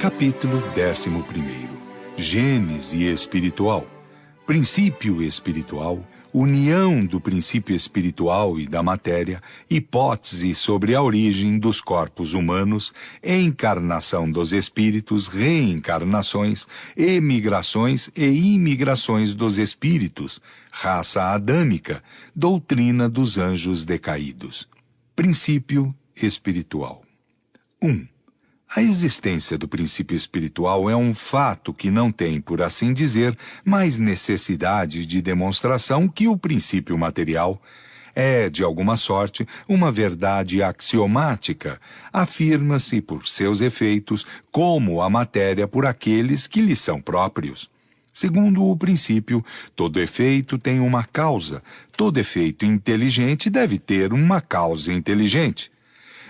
Capítulo 11. Gênese espiritual. Princípio espiritual, união do princípio espiritual e da matéria, hipótese sobre a origem dos corpos humanos, encarnação dos espíritos, reencarnações, emigrações e imigrações dos espíritos, raça adâmica, doutrina dos anjos decaídos. Princípio espiritual. 1. A existência do princípio espiritual é um fato que não tem, por assim dizer, mais necessidade de demonstração que o princípio material. É, de alguma sorte, uma verdade axiomática. Afirma-se por seus efeitos, como a matéria por aqueles que lhe são próprios. Segundo o princípio, todo efeito tem uma causa. Todo efeito inteligente deve ter uma causa inteligente.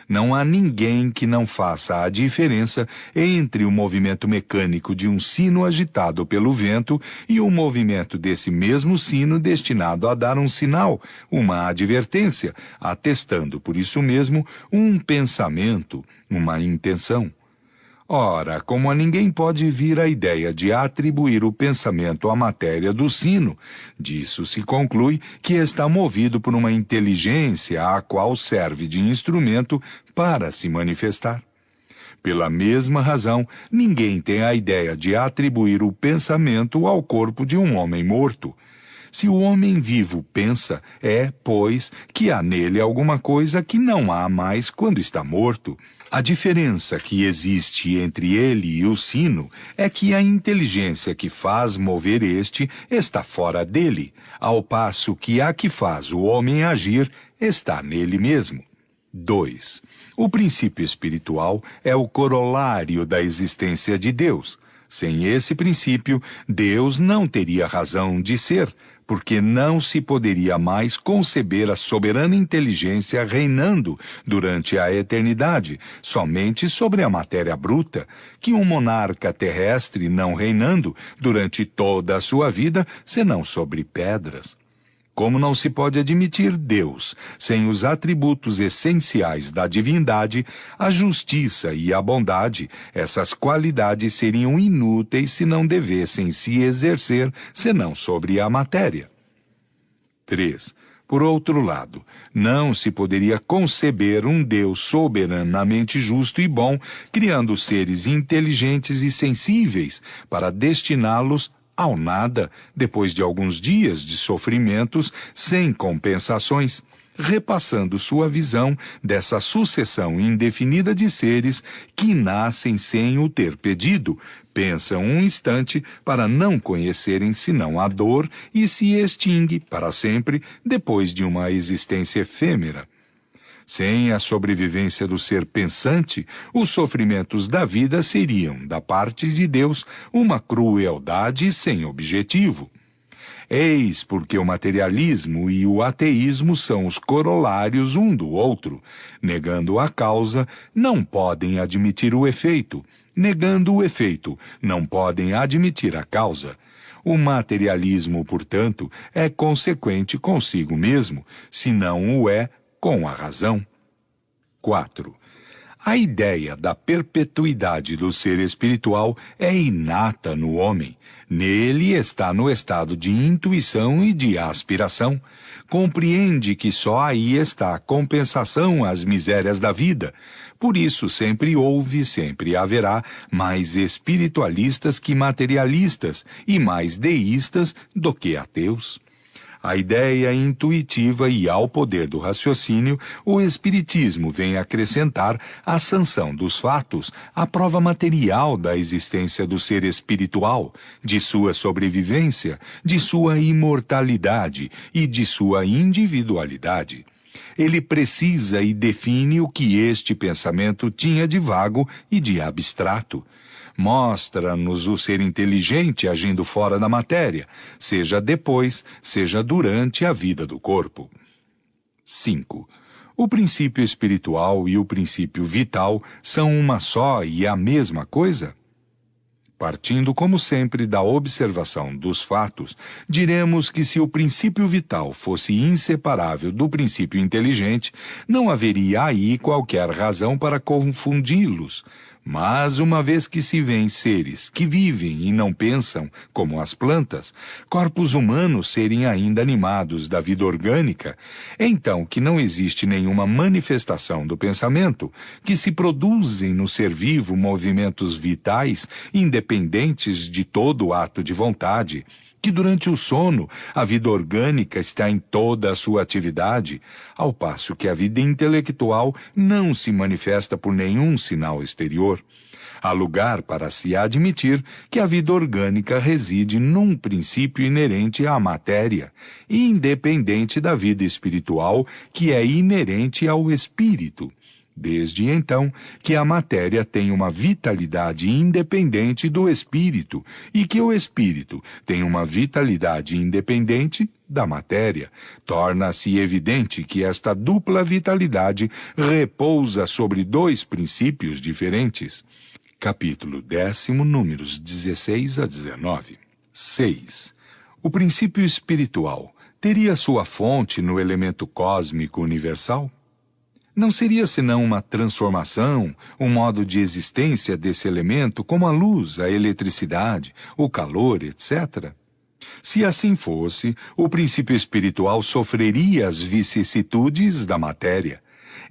Não há ninguém que não faça a diferença entre o movimento mecânico de um sino agitado pelo vento e o movimento desse mesmo sino destinado a dar um sinal, uma advertência, atestando por isso mesmo um pensamento, uma intenção. Ora, como a ninguém pode vir a ideia de atribuir o pensamento à matéria do sino, disso se conclui que está movido por uma inteligência a qual serve de instrumento para se manifestar. Pela mesma razão, ninguém tem a ideia de atribuir o pensamento ao corpo de um homem morto. Se o homem vivo pensa, é, pois, que há nele alguma coisa que não há mais quando está morto. A diferença que existe entre ele e o sino é que a inteligência que faz mover este está fora dele, ao passo que a que faz o homem agir está nele mesmo. 2. O princípio espiritual é o corolário da existência de Deus. Sem esse princípio, Deus não teria razão de ser, porque não se poderia mais conceber a soberana inteligência reinando durante a eternidade, somente sobre a matéria bruta, que um monarca terrestre não reinando durante toda a sua vida, senão sobre pedras. Como não se pode admitir Deus sem os atributos essenciais da divindade, a justiça e a bondade, essas qualidades seriam inúteis se não devessem se exercer senão sobre a matéria. 3. Por outro lado, não se poderia conceber um Deus soberanamente justo e bom, criando seres inteligentes e sensíveis para destiná-los ao nada, depois de alguns dias de sofrimentos sem compensações, repassando sua visão dessa sucessão indefinida de seres que nascem sem o ter pedido, pensam um instante para não conhecerem senão a dor e se extingue para sempre depois de uma existência efêmera. Sem a sobrevivência do ser pensante, os sofrimentos da vida seriam, da parte de Deus, uma crueldade sem objetivo. Eis porque o materialismo e o ateísmo são os corolários um do outro. Negando a causa, não podem admitir o efeito. Negando o efeito, não podem admitir a causa. O materialismo, portanto, é consequente consigo mesmo, se não o é com a razão. 4. A ideia da perpetuidade do ser espiritual é inata no homem. Nele está no estado de intuição e de aspiração. Compreende que só aí está a compensação às misérias da vida. Por isso sempre houve, sempre haverá mais espiritualistas que materialistas e mais deístas do que ateus. A ideia intuitiva e ao poder do raciocínio, o Espiritismo vem acrescentar a sanção dos fatos, a prova material da existência do ser espiritual, de sua sobrevivência, de sua imortalidade e de sua individualidade. Ele precisa e define o que este pensamento tinha de vago e de abstrato. Mostra-nos o ser inteligente agindo fora da matéria, seja depois, seja durante a vida do corpo. 5. O princípio espiritual e o princípio vital são uma só e a mesma coisa? Partindo, como sempre, da observação dos fatos, diremos que se o princípio vital fosse inseparável do princípio inteligente, não haveria aí qualquer razão para confundi-los. Mas uma vez que se vêem seres que vivem e não pensam, como as plantas, corpos humanos serem ainda animados da vida orgânica, então que não existe nenhuma manifestação do pensamento, que se produzem no ser vivo movimentos vitais independentes de todo ato de vontade, que durante o sono a vida orgânica está em toda a sua atividade, ao passo que a vida intelectual não se manifesta por nenhum sinal exterior. Há lugar para se admitir que a vida orgânica reside num princípio inerente à matéria, independente da vida espiritual, que é inerente ao espírito. Desde então que a matéria tem uma vitalidade independente do espírito e que o espírito tem uma vitalidade independente da matéria, torna-se evidente que esta dupla vitalidade repousa sobre dois princípios diferentes. Capítulo 10, números 16 a 19. 6. O princípio espiritual teria sua fonte no elemento cósmico universal? Não seria senão uma transformação, um modo de existência desse elemento como a luz, a eletricidade, o calor, etc.? Se assim fosse, o princípio espiritual sofreria as vicissitudes da matéria.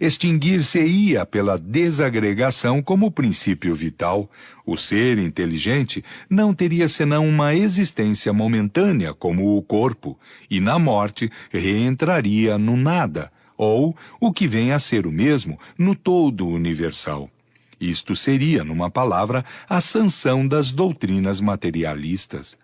Extinguir-se-ia pela desagregação como princípio vital. O ser inteligente não teria senão uma existência momentânea como o corpo, e na morte reentraria no nada, ou, o que vem a ser o mesmo, no todo universal. Isto seria, numa palavra, a sanção das doutrinas materialistas.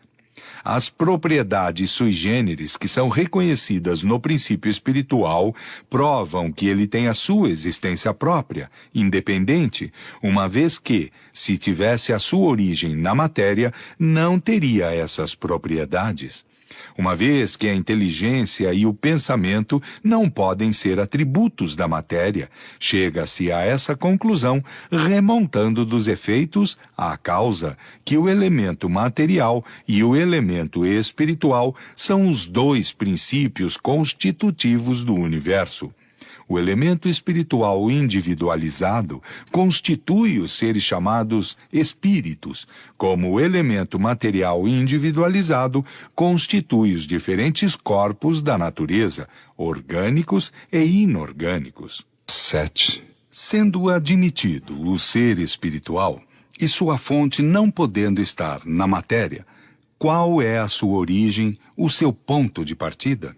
As propriedades sui generis que são reconhecidas no princípio espiritual provam que ele tem a sua existência própria, independente, uma vez que, se tivesse a sua origem na matéria, não teria essas propriedades. Uma vez que a inteligência e o pensamento não podem ser atributos da matéria, chega-se a essa conclusão remontando dos efeitos à causa, que o elemento material e o elemento espiritual são os dois princípios constitutivos do universo. O elemento espiritual individualizado constitui os seres chamados espíritos, como o elemento material individualizado constitui os diferentes corpos da natureza, orgânicos e inorgânicos. 7. Sendo admitido o ser espiritual e sua fonte não podendo estar na matéria, qual é a sua origem, o seu ponto de partida?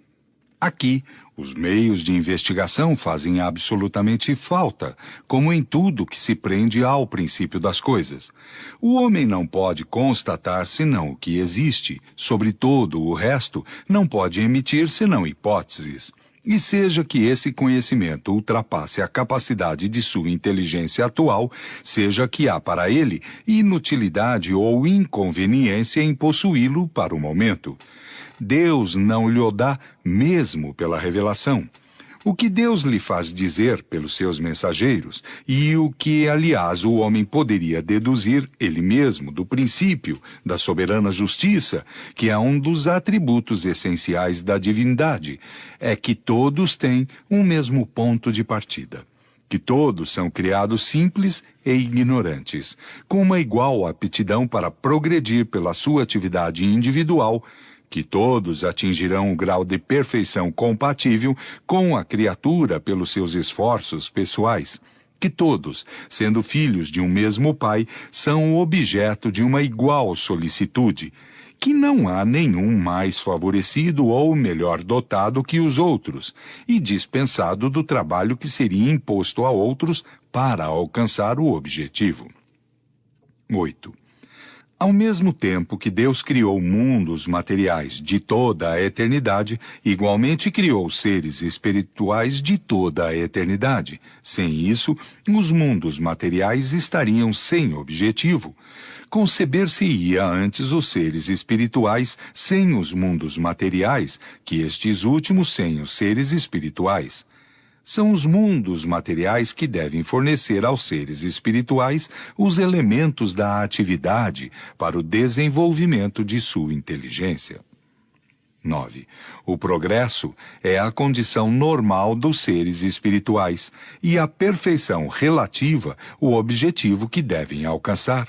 Aqui, os meios de investigação fazem absolutamente falta, como em tudo que se prende ao princípio das coisas. O homem não pode constatar senão o que existe, sobre todo o resto não pode emitir senão hipóteses. E seja que esse conhecimento ultrapasse a capacidade de sua inteligência atual, seja que há para ele inutilidade ou inconveniência em possuí-lo para o momento. Deus não lhe o dá mesmo pela revelação. O que Deus lhe faz dizer pelos seus mensageiros, e o que, aliás, o homem poderia deduzir ele mesmo do princípio da soberana justiça, que é um dos atributos essenciais da divindade, é que todos têm um mesmo ponto de partida. Que todos são criados simples e ignorantes, com uma igual aptidão para progredir pela sua atividade individual, que todos atingirão o grau de perfeição compatível com a criatura pelos seus esforços pessoais, que todos, sendo filhos de um mesmo pai, são objeto de uma igual solicitude, que não há nenhum mais favorecido ou melhor dotado que os outros, e dispensado do trabalho que seria imposto a outros para alcançar o objetivo. 8. Ao mesmo tempo que Deus criou mundos materiais de toda a eternidade, igualmente criou seres espirituais de toda a eternidade. Sem isso, os mundos materiais estariam sem objetivo. Conceber-se-ia antes os seres espirituais sem os mundos materiais, que estes últimos sem os seres espirituais. São os mundos materiais que devem fornecer aos seres espirituais os elementos da atividade para o desenvolvimento de sua inteligência. 9. O progresso é a condição normal dos seres espirituais e a perfeição relativa o objetivo que devem alcançar.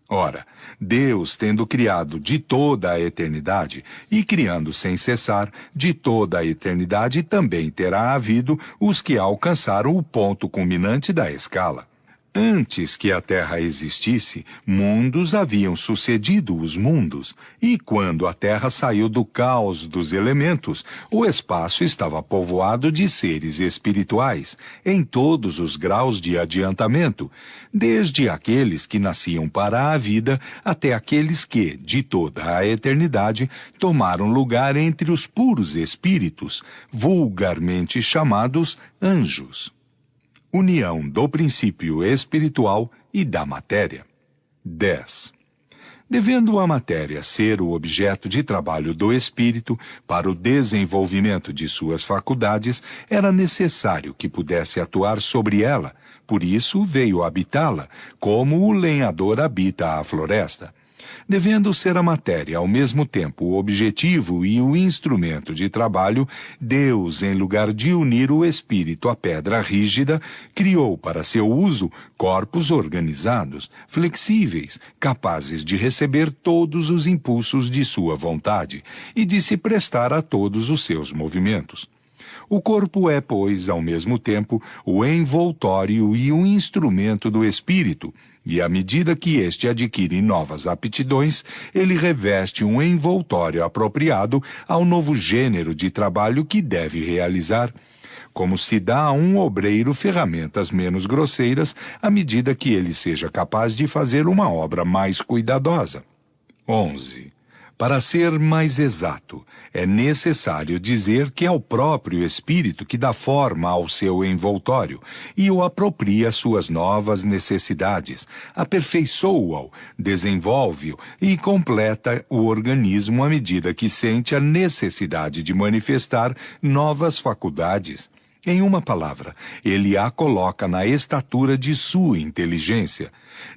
Ora, Deus, tendo criado de toda a eternidade e criando sem cessar de toda a eternidade, também terá havido os que alcançaram o ponto culminante da escala. Antes que a Terra existisse, mundos haviam sucedido os mundos, e quando a Terra saiu do caos dos elementos, o espaço estava povoado de seres espirituais, em todos os graus de adiantamento, desde aqueles que nasciam para a vida até aqueles que, de toda a eternidade, tomaram lugar entre os puros espíritos, vulgarmente chamados anjos. União do princípio espiritual e da matéria. 10. Devendo a matéria ser o objeto de trabalho do espírito para o desenvolvimento de suas faculdades, era necessário que pudesse atuar sobre ela, por isso veio habitá-la, como o lenhador habita a floresta. Devendo ser a matéria ao mesmo tempo o objetivo e o instrumento de trabalho, Deus, em lugar de unir o espírito à pedra rígida, criou para seu uso corpos organizados, flexíveis, capazes de receber todos os impulsos de sua vontade e de se prestar a todos os seus movimentos. O corpo é, pois, ao mesmo tempo, o envoltório e o instrumento do espírito, e à medida que este adquire novas aptidões, ele reveste um envoltório apropriado ao novo gênero de trabalho que deve realizar, como se dá a um obreiro ferramentas menos grosseiras à medida que ele seja capaz de fazer uma obra mais cuidadosa. 11. Para ser mais exato, é necessário dizer que é o próprio espírito que dá forma ao seu envoltório e o apropria suas novas necessidades, aperfeiçoa-o, desenvolve-o e completa o organismo à medida que sente a necessidade de manifestar novas faculdades. Em uma palavra, ele a coloca na estatura de sua inteligência.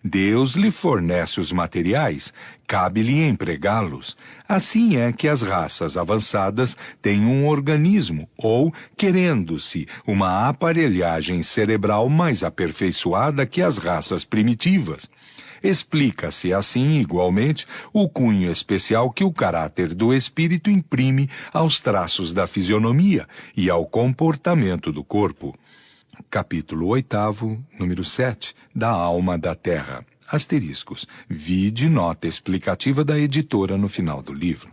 Deus lhe fornece os materiais, cabe-lhe empregá-los. Assim é que as raças avançadas têm um organismo ou, querendo-se, uma aparelhagem cerebral mais aperfeiçoada que as raças primitivas. Explica-se assim, igualmente, o cunho especial que o caráter do espírito imprime aos traços da fisionomia e ao comportamento do corpo. Capítulo 8, número 7, da Alma da Terra. Asteriscos. Vide nota explicativa da editora no final do livro.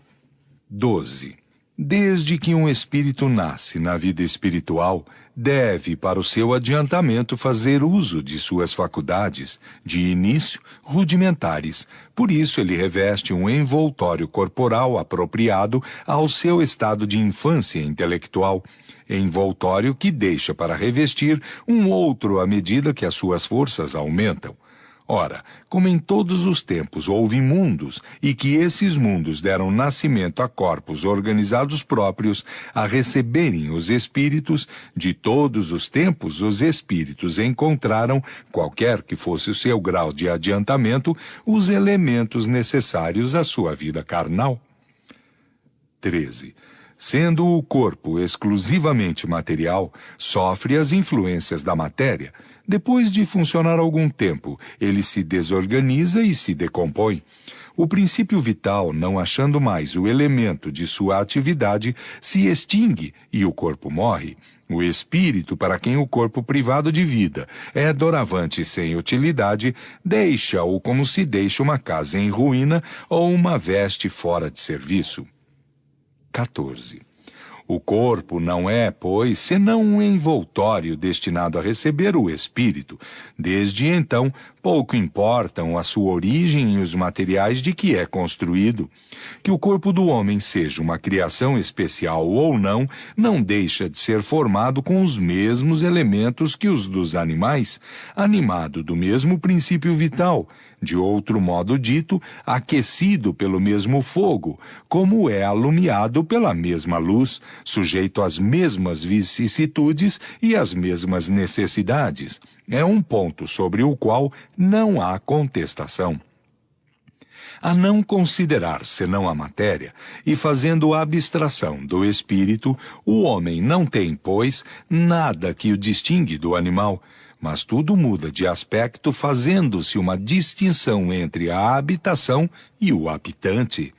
12. Desde que um espírito nasce na vida espiritual, deve, para o seu adiantamento, fazer uso de suas faculdades, de início, rudimentares. Por isso ele reveste um envoltório corporal apropriado ao seu estado de infância intelectual, envoltório que deixa para revestir um outro à medida que as suas forças aumentam. Ora, como em todos os tempos houve mundos, e que esses mundos deram nascimento a corpos organizados próprios a receberem os espíritos, de todos os tempos os espíritos encontraram, qualquer que fosse o seu grau de adiantamento, os elementos necessários à sua vida carnal. 13. Sendo o corpo exclusivamente material, sofre as influências da matéria. Depois de funcionar algum tempo, ele se desorganiza e se decompõe. O princípio vital, não achando mais o elemento de sua atividade, se extingue e o corpo morre. O espírito, para quem o corpo privado de vida é doravante sem utilidade, deixa-o como se deixa uma casa em ruína ou uma veste fora de serviço. 14. O corpo não é, pois, senão um envoltório destinado a receber o espírito. Desde então, pouco importam a sua origem e os materiais de que é construído. Que o corpo do homem seja uma criação especial ou não, não deixa de ser formado com os mesmos elementos que os dos animais, animado do mesmo princípio vital, de outro modo dito, aquecido pelo mesmo fogo, como é alumiado pela mesma luz, sujeito às mesmas vicissitudes e às mesmas necessidades. É um ponto sobre o qual não há contestação. a não considerar senão a matéria, e fazendo abstração do espírito, o homem não tem, pois, nada que o distingue do animal, mas tudo muda de aspecto, fazendo-se uma distinção entre a habitação e o habitante.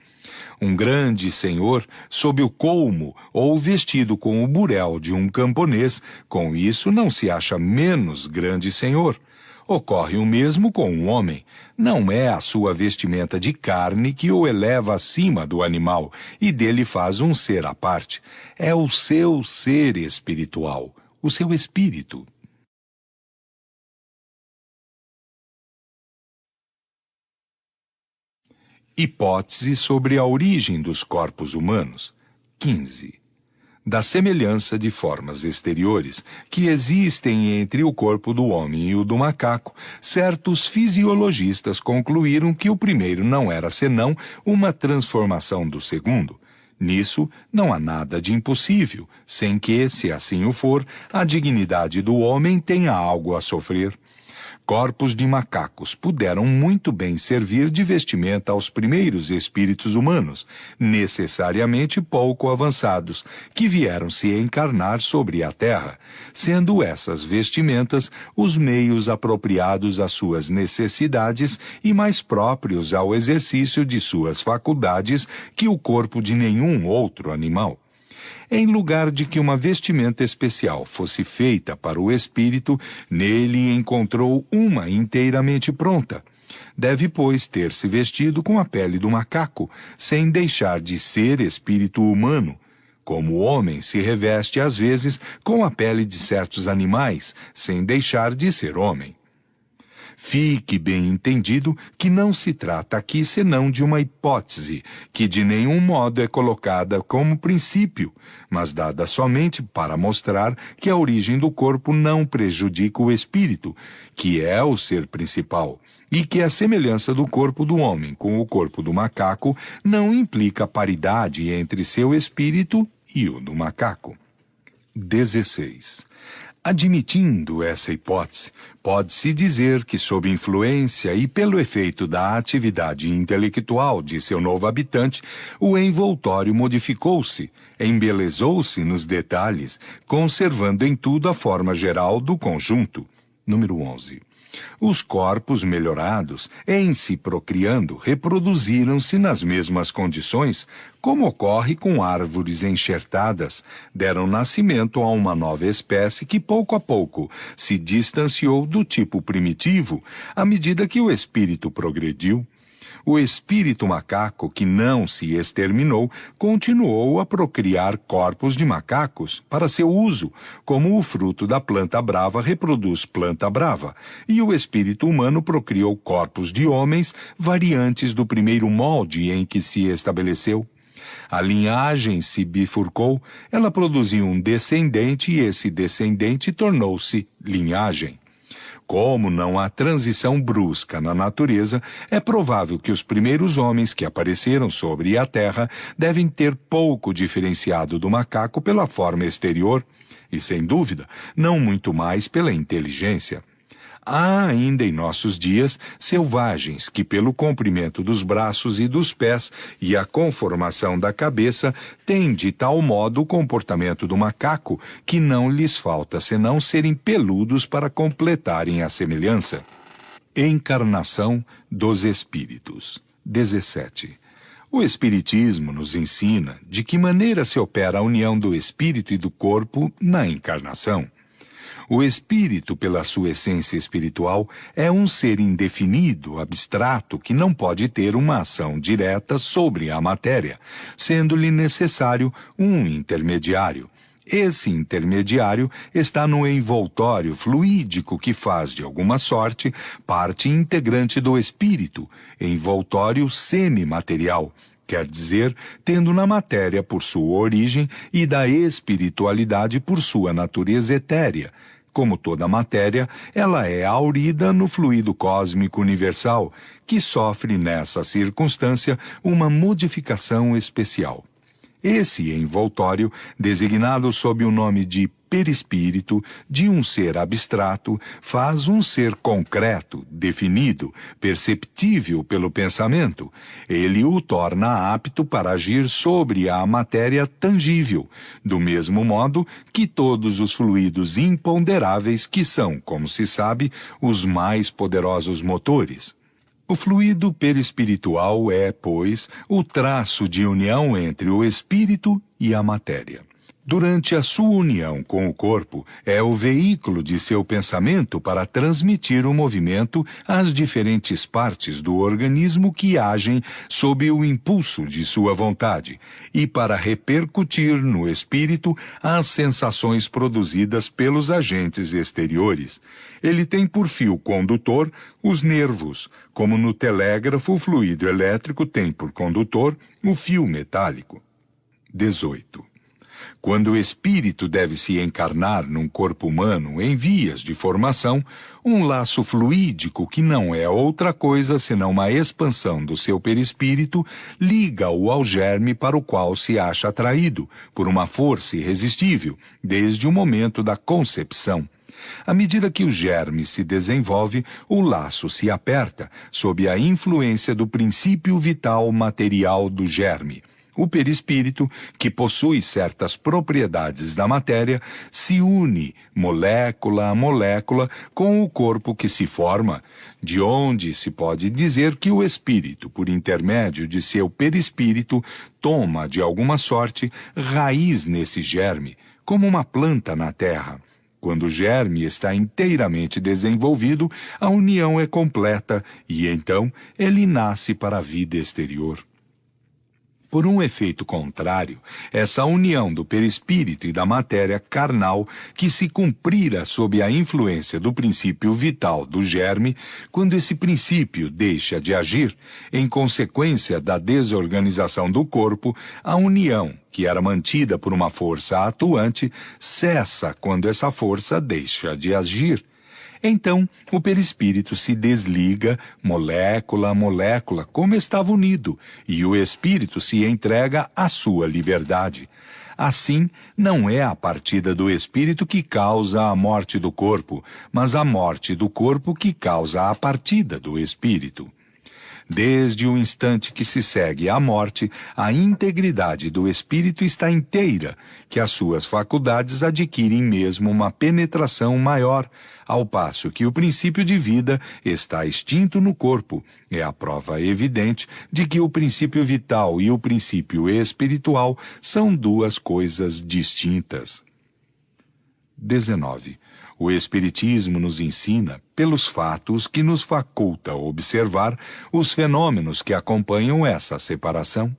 Um grande senhor, sob o colmo ou vestido com o burel de um camponês, com isso não se acha menos grande senhor. Ocorre o mesmo com um homem. Não é a sua vestimenta de carne que o eleva acima do animal e dele faz um ser à parte. É o seu ser espiritual, o seu espírito. Hipótese sobre a origem dos corpos humanos. 15. Da semelhança de formas exteriores que existem entre o corpo do homem e o do macaco, certos fisiologistas concluíram que o primeiro não era senão uma transformação do segundo. Nisso não há nada de impossível, sem que, se assim o for, a dignidade do homem tenha algo a sofrer. Corpos de macacos puderam muito bem servir de vestimenta aos primeiros espíritos humanos, necessariamente pouco avançados, que vieram se encarnar sobre a terra, sendo essas vestimentas os meios apropriados às suas necessidades e mais próprios ao exercício de suas faculdades que o corpo de nenhum outro animal. Em lugar de que uma vestimenta especial fosse feita para o espírito, nele encontrou uma inteiramente pronta. Deve, pois, ter-se vestido com a pele do macaco, sem deixar de ser espírito humano, como o homem se reveste às vezes com a pele de certos animais, sem deixar de ser homem. Fique bem entendido que não se trata aqui senão de uma hipótese, que de nenhum modo é colocada como princípio, mas dada somente para mostrar que a origem do corpo não prejudica o espírito, que é o ser principal, e que a semelhança do corpo do homem com o corpo do macaco não implica paridade entre seu espírito e o do macaco. 16. Admitindo essa hipótese, pode-se dizer que, sob influência e pelo efeito da atividade intelectual de seu novo habitante, o envoltório modificou-se, embelezou-se nos detalhes, conservando em tudo a forma geral do conjunto. Número 11. Os corpos melhorados, em se procriando, reproduziram-se nas mesmas condições, como ocorre com árvores enxertadas, deram nascimento a uma nova espécie que pouco a pouco se distanciou do tipo primitivo à medida que o espírito progrediu. O espírito macaco, que não se exterminou, continuou a procriar corpos de macacos para seu uso, como o fruto da planta brava reproduz planta brava, e o espírito humano procriou corpos de homens variantes do primeiro molde em que se estabeleceu. A linhagem se bifurcou, ela produziu um descendente e esse descendente tornou-se linhagem. Como não há transição brusca na natureza, é provável que os primeiros homens que apareceram sobre a Terra devem ter pouco diferenciado do macaco pela forma exterior e, sem dúvida, não muito mais pela inteligência. Há ainda em nossos dias selvagens que, pelo comprimento dos braços e dos pés e a conformação da cabeça, têm de tal modo o comportamento do macaco que não lhes falta senão serem peludos para completarem a semelhança. Encarnação dos espíritos. 17. O Espiritismo nos ensina de que maneira se opera a união do espírito e do corpo na encarnação. O espírito, pela sua essência espiritual, é um ser indefinido, abstrato, que não pode ter uma ação direta sobre a matéria, sendo-lhe necessário um intermediário. Esse intermediário está no envoltório fluídico que faz, de alguma sorte, parte integrante do espírito, envoltório semimaterial, quer dizer, tendo na matéria por sua origem e da espiritualidade por sua natureza etérea. Como toda matéria, ela é aurida no fluido cósmico universal, que sofre nessa circunstância uma modificação especial. Esse envoltório, designado sob o nome de perispírito de um ser abstrato faz um ser concreto, definido, perceptível pelo pensamento. Ele o torna apto para agir sobre a matéria tangível, do mesmo modo que todos os fluidos imponderáveis que são, como se sabe, os mais poderosos motores. O fluido perispiritual é, pois, o traço de união entre o espírito e a matéria. Durante a sua união com o corpo, é o veículo de seu pensamento para transmitir o movimento às diferentes partes do organismo que agem sob o impulso de sua vontade e para repercutir no espírito as sensações produzidas pelos agentes exteriores. Ele tem por fio condutor os nervos, como no telégrafo o fluido elétrico tem por condutor o fio metálico. 18. Quando o espírito deve se encarnar num corpo humano em vias de formação, um laço fluídico que não é outra coisa senão uma expansão do seu perispírito liga-o ao germe para o qual se acha atraído por uma força irresistível desde o momento da concepção. À medida que o germe se desenvolve, o laço se aperta sob a influência do princípio vital material do germe. O perispírito, que possui certas propriedades da matéria, se une, molécula a molécula, com o corpo que se forma, de onde se pode dizer que o espírito, por intermédio de seu perispírito, toma, de alguma sorte, raiz nesse germe, como uma planta na terra. Quando o germe está inteiramente desenvolvido, a união é completa e, então, ele nasce para a vida exterior. Por um efeito contrário, essa união do perispírito e da matéria carnal, que se cumprira sob a influência do princípio vital do germe, quando esse princípio deixa de agir, em consequência da desorganização do corpo, a união, que era mantida por uma força atuante, cessa quando essa força deixa de agir. Então, o perispírito se desliga, molécula a molécula, como estava unido, e o espírito se entrega à sua liberdade. Assim, não é a partida do espírito que causa a morte do corpo, mas a morte do corpo que causa a partida do espírito. Desde o instante que se segue à morte, a integridade do espírito está inteira, que as suas faculdades adquirem mesmo uma penetração maior, ao passo que o princípio de vida está extinto no corpo. É a prova evidente de que o princípio vital e o princípio espiritual são duas coisas distintas. 19. O Espiritismo nos ensina, pelos fatos que nos faculta observar, os fenômenos que acompanham essa separação.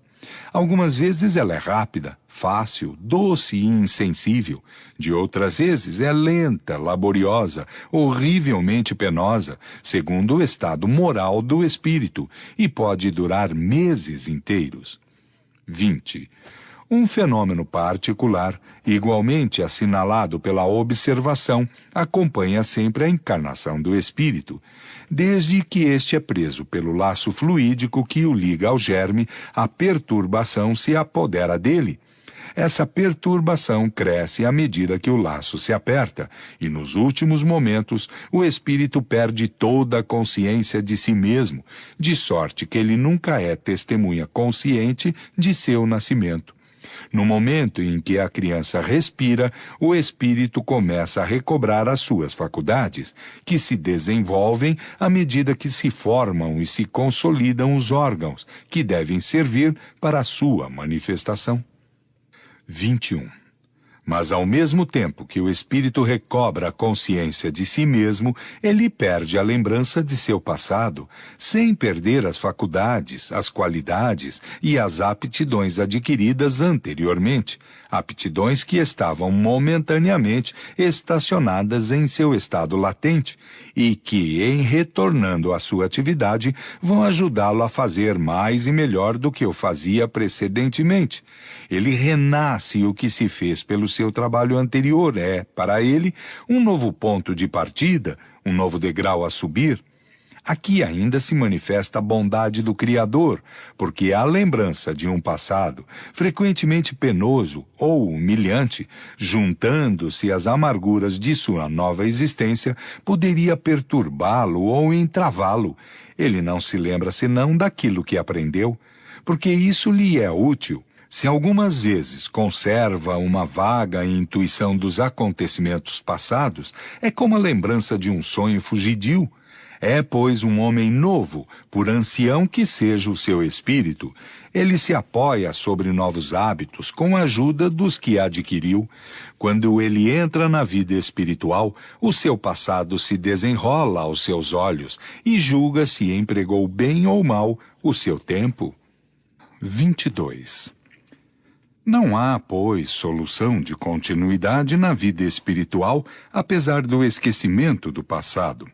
Algumas vezes ela é rápida, fácil, doce e insensível. De outras vezes é lenta, laboriosa, horrivelmente penosa, segundo o estado moral do espírito, e pode durar meses inteiros. 20. Um fenômeno particular, igualmente assinalado pela observação, acompanha sempre a encarnação do espírito. Desde que este é preso pelo laço fluídico que o liga ao germe, a perturbação se apodera dele. Essa perturbação cresce à medida que o laço se aperta, e nos últimos momentos o espírito perde toda a consciência de si mesmo, de sorte que ele nunca é testemunha consciente de seu nascimento. No momento em que a criança respira, o espírito começa a recobrar as suas faculdades, que se desenvolvem à medida que se formam e se consolidam os órgãos, que devem servir para a sua manifestação. 21. Mas ao mesmo tempo que o espírito recobra a consciência de si mesmo, ele perde a lembrança de seu passado, sem perder as faculdades, as qualidades e as aptidões adquiridas anteriormente, aptidões que estavam momentaneamente estacionadas em seu estado latente e que, em retornando à sua atividade, vão ajudá-lo a fazer mais e melhor do que o fazia precedentemente. Ele renasce, e o que se fez pelo seu trabalho anterior é, para ele, um novo ponto de partida, um novo degrau a subir. Aqui ainda se manifesta a bondade do Criador, porque a lembrança de um passado, frequentemente penoso ou humilhante, juntando-se às amarguras de sua nova existência, poderia perturbá-lo ou entravá-lo. Ele não se lembra senão daquilo que aprendeu, porque isso lhe é útil. Se algumas vezes conserva uma vaga intuição dos acontecimentos passados, é como a lembrança de um sonho fugidio. É, pois, um homem novo, por ancião que seja o seu espírito. Ele se apoia sobre novos hábitos com a ajuda dos que adquiriu. Quando ele entra na vida espiritual, o seu passado se desenrola aos seus olhos e julga se empregou bem ou mal o seu tempo. 22. Não há, pois, solução de continuidade na vida espiritual, apesar do esquecimento do passado.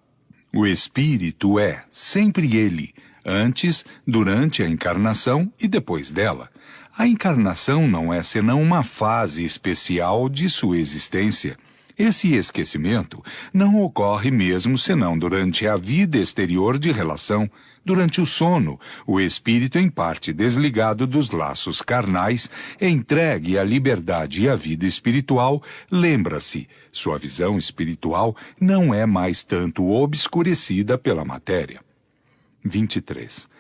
O espírito é, sempre ele, antes, durante a encarnação e depois dela. A encarnação não é senão uma fase especial de sua existência. Esse esquecimento não ocorre mesmo senão durante a vida exterior de relação. Durante o sono, o espírito, em parte desligado dos laços carnais, entregue à liberdade e à vida espiritual, lembra-se, sua visão espiritual não é mais tanto obscurecida pela matéria. 23.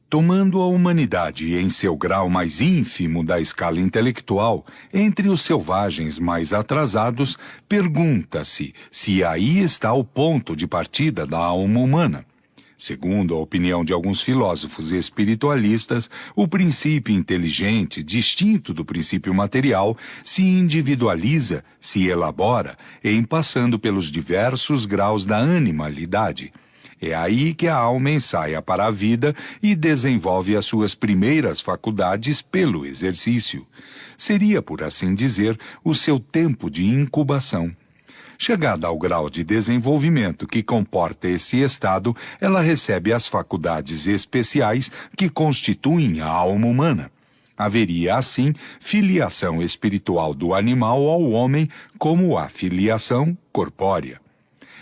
Tomando a humanidade em seu grau mais ínfimo da escala intelectual, entre os selvagens mais atrasados, pergunta-se se aí está o ponto de partida da alma humana. Segundo a opinião de alguns filósofos espiritualistas, o princípio inteligente, distinto do princípio material, se individualiza, se elabora, em passando pelos diversos graus da animalidade. É aí que a alma ensaia para a vida e desenvolve as suas primeiras faculdades pelo exercício. Seria, por assim dizer, o seu tempo de incubação. Chegada ao grau de desenvolvimento que comporta esse estado, ela recebe as faculdades especiais que constituem a alma humana. Haveria, assim, filiação espiritual do animal ao homem como a filiação corpórea.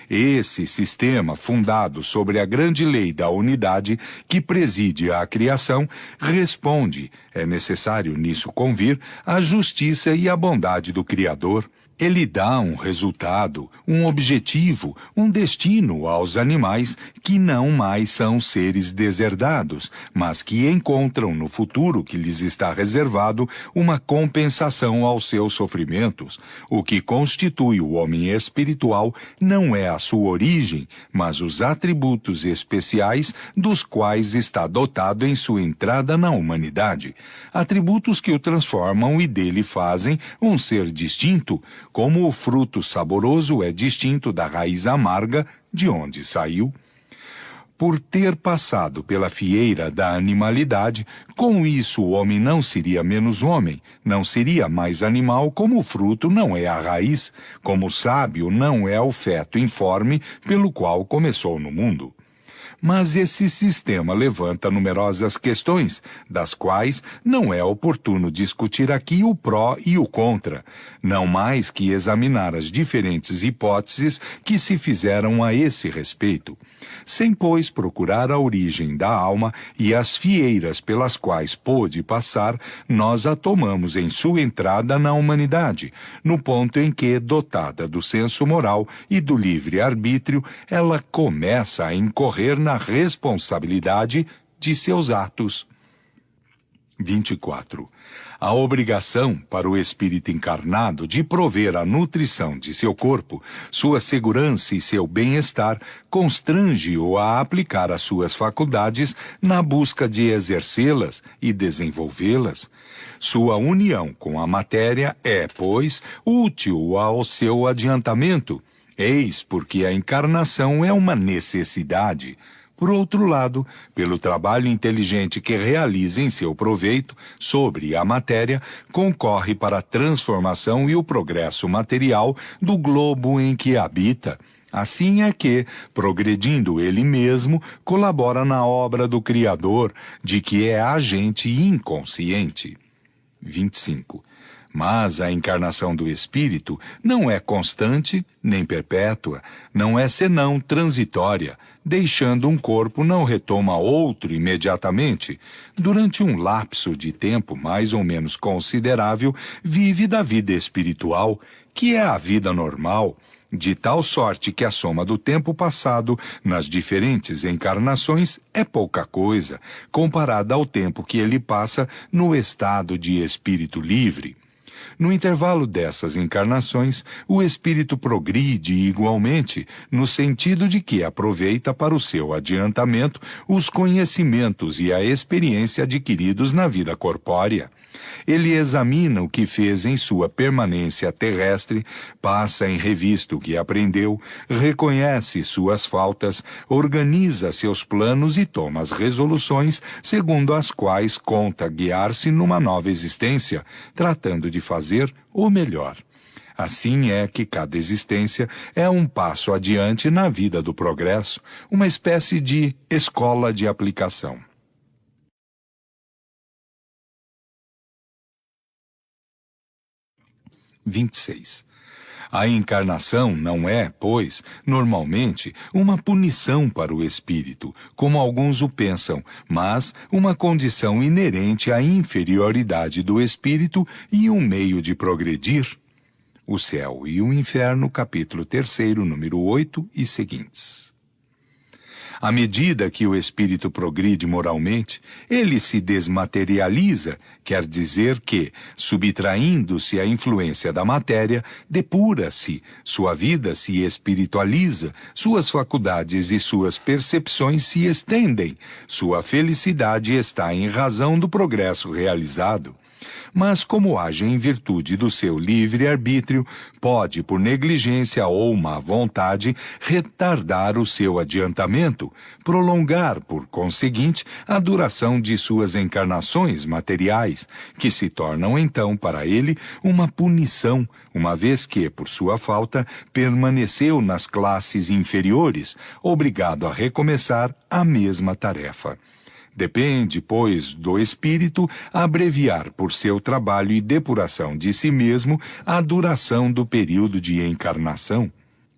Esse sistema, fundado sobre a grande lei da unidade que preside a criação, responde, é necessário nisso convir, à justiça e à bondade do Criador. Ele dá um resultado, um objetivo, um destino aos animais que não mais são seres deserdados, mas que encontram no futuro que lhes está reservado uma compensação aos seus sofrimentos. O que constitui o homem espiritual não é a sua origem, mas os atributos especiais dos quais está dotado em sua entrada na humanidade. Atributos que o transformam e dele fazem um ser distinto, como o fruto saboroso é distinto da raiz amarga de onde saiu. Por ter passado pela fieira da animalidade, com isso o homem não seria menos homem, não seria mais animal como o fruto não é a raiz, como o sábio não é o feto informe pelo qual começou no mundo. Mas esse sistema levanta numerosas questões, das quais não é oportuno discutir aqui o pró e o contra, não mais que examinar as diferentes hipóteses que se fizeram a esse respeito, sem, pois, procurar a origem da alma e as fieiras pelas quais pôde passar, nós a tomamos em sua entrada na humanidade, no ponto em que, dotada do senso moral e do livre-arbítrio, ela começa a incorrer na responsabilidade de seus atos. 24. A obrigação para o espírito encarnado de prover a nutrição de seu corpo, sua segurança e seu bem-estar constrange-o a aplicar as suas faculdades na busca de exercê-las e desenvolvê-las. Sua união com a matéria é, pois, útil ao seu adiantamento. Eis porque a encarnação é uma necessidade. Por outro lado, pelo trabalho inteligente que realiza em seu proveito sobre a matéria, concorre para a transformação e o progresso material do globo em que habita. Assim é que, progredindo ele mesmo, colabora na obra do Criador, de que é agente inconsciente. 25. Mas a encarnação do espírito não é constante nem perpétua, não é senão transitória. Deixando um corpo, não retoma outro imediatamente. Durante um lapso de tempo mais ou menos considerável, vive da vida espiritual, que é a vida normal, de tal sorte que a soma do tempo passado nas diferentes encarnações é pouca coisa, comparada ao tempo que ele passa no estado de espírito livre. No intervalo dessas encarnações, o espírito progride igualmente, no sentido de que aproveita para o seu adiantamento os conhecimentos e a experiência adquiridos na vida corpórea. Ele examina o que fez em sua permanência terrestre, passa em revista o que aprendeu, reconhece suas faltas, organiza seus planos e toma as resoluções segundo as quais conta guiar-se numa nova existência, tratando de fazer o melhor. Assim é que cada existência é um passo adiante na vida do progresso, uma espécie de escola de aplicação. A encarnação não é, pois, normalmente, uma punição para o espírito, como alguns o pensam, mas uma condição inerente à inferioridade do espírito e um meio de progredir. O Céu e o Inferno, capítulo 3, número 8 e seguintes. À medida que o espírito progride moralmente, ele se desmaterializa, quer dizer que, subtraindo-se à influência da matéria, depura-se, sua vida se espiritualiza, suas faculdades e suas percepções se estendem, sua felicidade está em razão do progresso realizado. Mas como age em virtude do seu livre-arbítrio, pode, por negligência ou má vontade, retardar o seu adiantamento, prolongar, por conseguinte, a duração de suas encarnações materiais, que se tornam então para ele uma punição, uma vez que, por sua falta, permaneceu nas classes inferiores, obrigado a recomeçar a mesma tarefa. Depende, pois, do espírito abreviar por seu trabalho e depuração de si mesmo a duração do período de encarnação.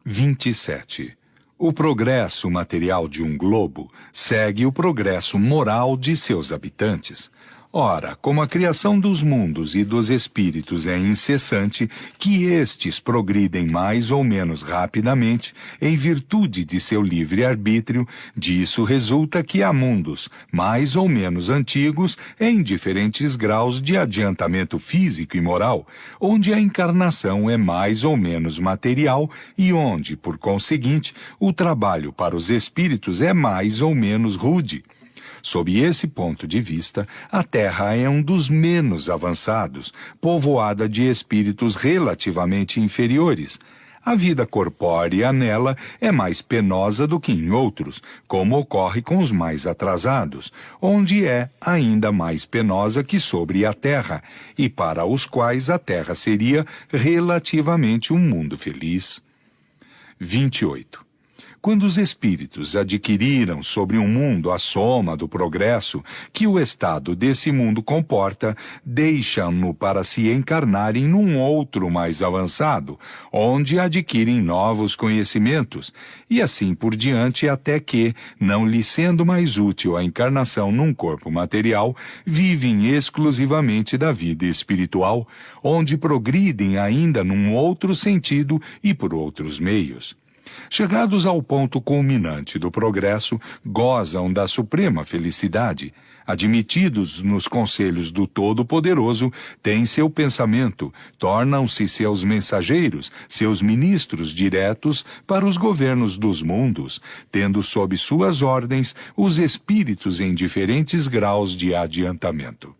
27. O progresso material de um globo segue o progresso moral de seus habitantes. Ora, como a criação dos mundos e dos espíritos é incessante, que estes progridem mais ou menos rapidamente, em virtude de seu livre-arbítrio, disso resulta que há mundos mais ou menos antigos em diferentes graus de adiantamento físico e moral, onde a encarnação é mais ou menos material e onde, por conseguinte, o trabalho para os espíritos é mais ou menos rude. Sob esse ponto de vista, a Terra é um dos menos avançados, povoada de espíritos relativamente inferiores. A vida corpórea nela é mais penosa do que em outros, como ocorre com os mais atrasados, onde é ainda mais penosa que sobre a Terra, e para os quais a Terra seria relativamente um mundo feliz. 28. Quando os espíritos adquiriram sobre um mundo a soma do progresso que o estado desse mundo comporta, deixam-no para se encarnarem num outro mais avançado, onde adquirem novos conhecimentos, e assim por diante até que, não lhe sendo mais útil a encarnação num corpo material, vivem exclusivamente da vida espiritual, onde progridem ainda num outro sentido e por outros meios. Chegados ao ponto culminante do progresso, gozam da suprema felicidade. Admitidos nos conselhos do Todo-Poderoso, têm seu pensamento, tornam-se seus mensageiros, seus ministros diretos para os governos dos mundos, tendo sob suas ordens os espíritos em diferentes graus de adiantamento.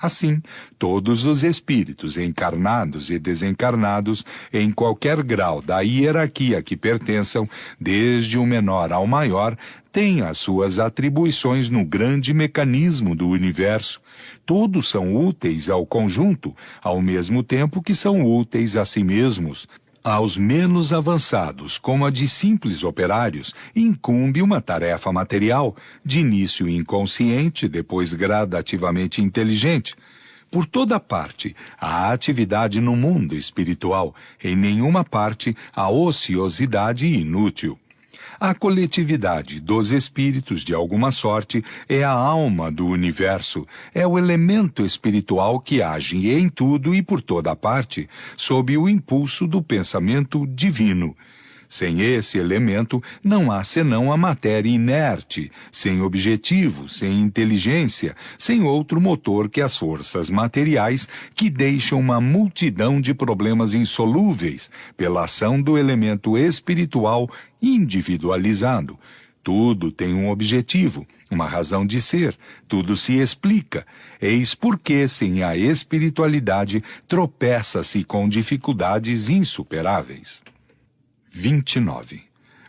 Assim, todos os espíritos encarnados e desencarnados, em qualquer grau da hierarquia que pertençam, desde o menor ao maior, têm as suas atribuições no grande mecanismo do universo. Todos são úteis ao conjunto, ao mesmo tempo que são úteis a si mesmos. Aos menos avançados, como a de simples operários, incumbe uma tarefa material, de início inconsciente, depois gradativamente inteligente. Por toda parte, há atividade no mundo espiritual, em nenhuma parte há ociosidade inútil. A coletividade dos espíritos, de alguma sorte, é a alma do universo, é o elemento espiritual que age em tudo e por toda parte, sob o impulso do pensamento divino. Sem esse elemento, não há senão a matéria inerte, sem objetivo, sem inteligência, sem outro motor que as forças materiais que deixam uma multidão de problemas insolúveis pela ação do elemento espiritual individualizado. Tudo tem um objetivo, uma razão de ser, tudo se explica. Eis porque, sem a espiritualidade, tropeça-se com dificuldades insuperáveis. 29.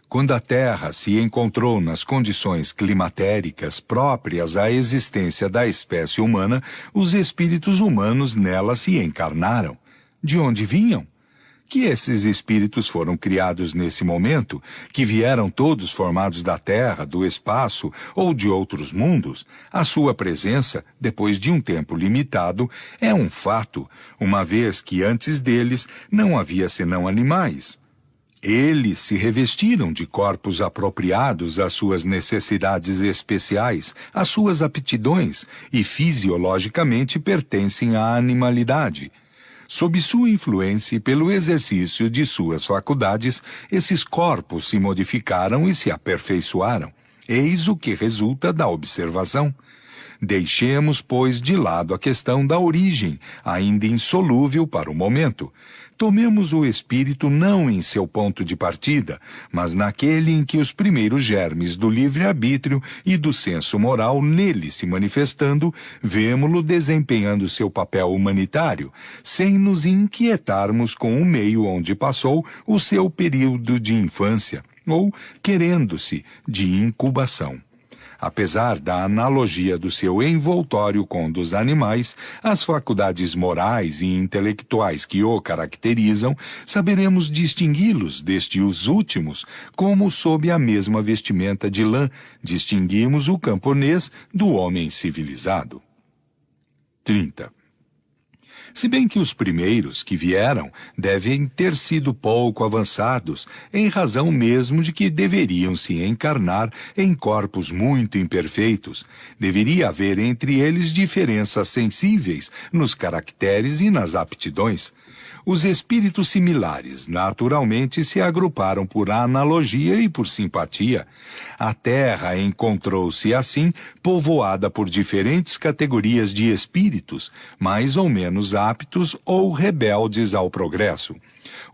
Quando a Terra se encontrou nas condições climatéricas próprias à existência da espécie humana, os espíritos humanos nela se encarnaram. De onde vinham? Que esses espíritos foram criados nesse momento, que vieram todos formados da Terra, do espaço ou de outros mundos, a sua presença, depois de um tempo limitado, é um fato, uma vez que antes deles não havia senão animais. Eles se revestiram de corpos apropriados às suas necessidades especiais, às suas aptidões, e fisiologicamente pertencem à animalidade. Sob sua influência e pelo exercício de suas faculdades, esses corpos se modificaram e se aperfeiçoaram. Eis o que resulta da observação. Deixemos, pois, de lado a questão da origem, ainda insolúvel para o momento. Tomemos o espírito não em seu ponto de partida, mas naquele em que os primeiros germes do livre-arbítrio e do senso moral nele se manifestando, vemo-lo desempenhando seu papel humanitário, sem nos inquietarmos com o meio onde passou o seu período de infância, ou, querendo-se, de incubação. Apesar da analogia do seu envoltório com o dos animais, as faculdades morais e intelectuais que o caracterizam, saberemos distingui-los destes últimos, como sob a mesma vestimenta de lã distinguimos o camponês do homem civilizado. 30. Se bem que os primeiros que vieram devem ter sido pouco avançados, em razão mesmo de que deveriam se encarnar em corpos muito imperfeitos, deveria haver entre eles diferenças sensíveis nos caracteres e nas aptidões. Os espíritos similares naturalmente se agruparam por analogia e por simpatia. A Terra encontrou-se assim povoada por diferentes categorias de espíritos, mais ou menos aptos ou rebeldes ao progresso.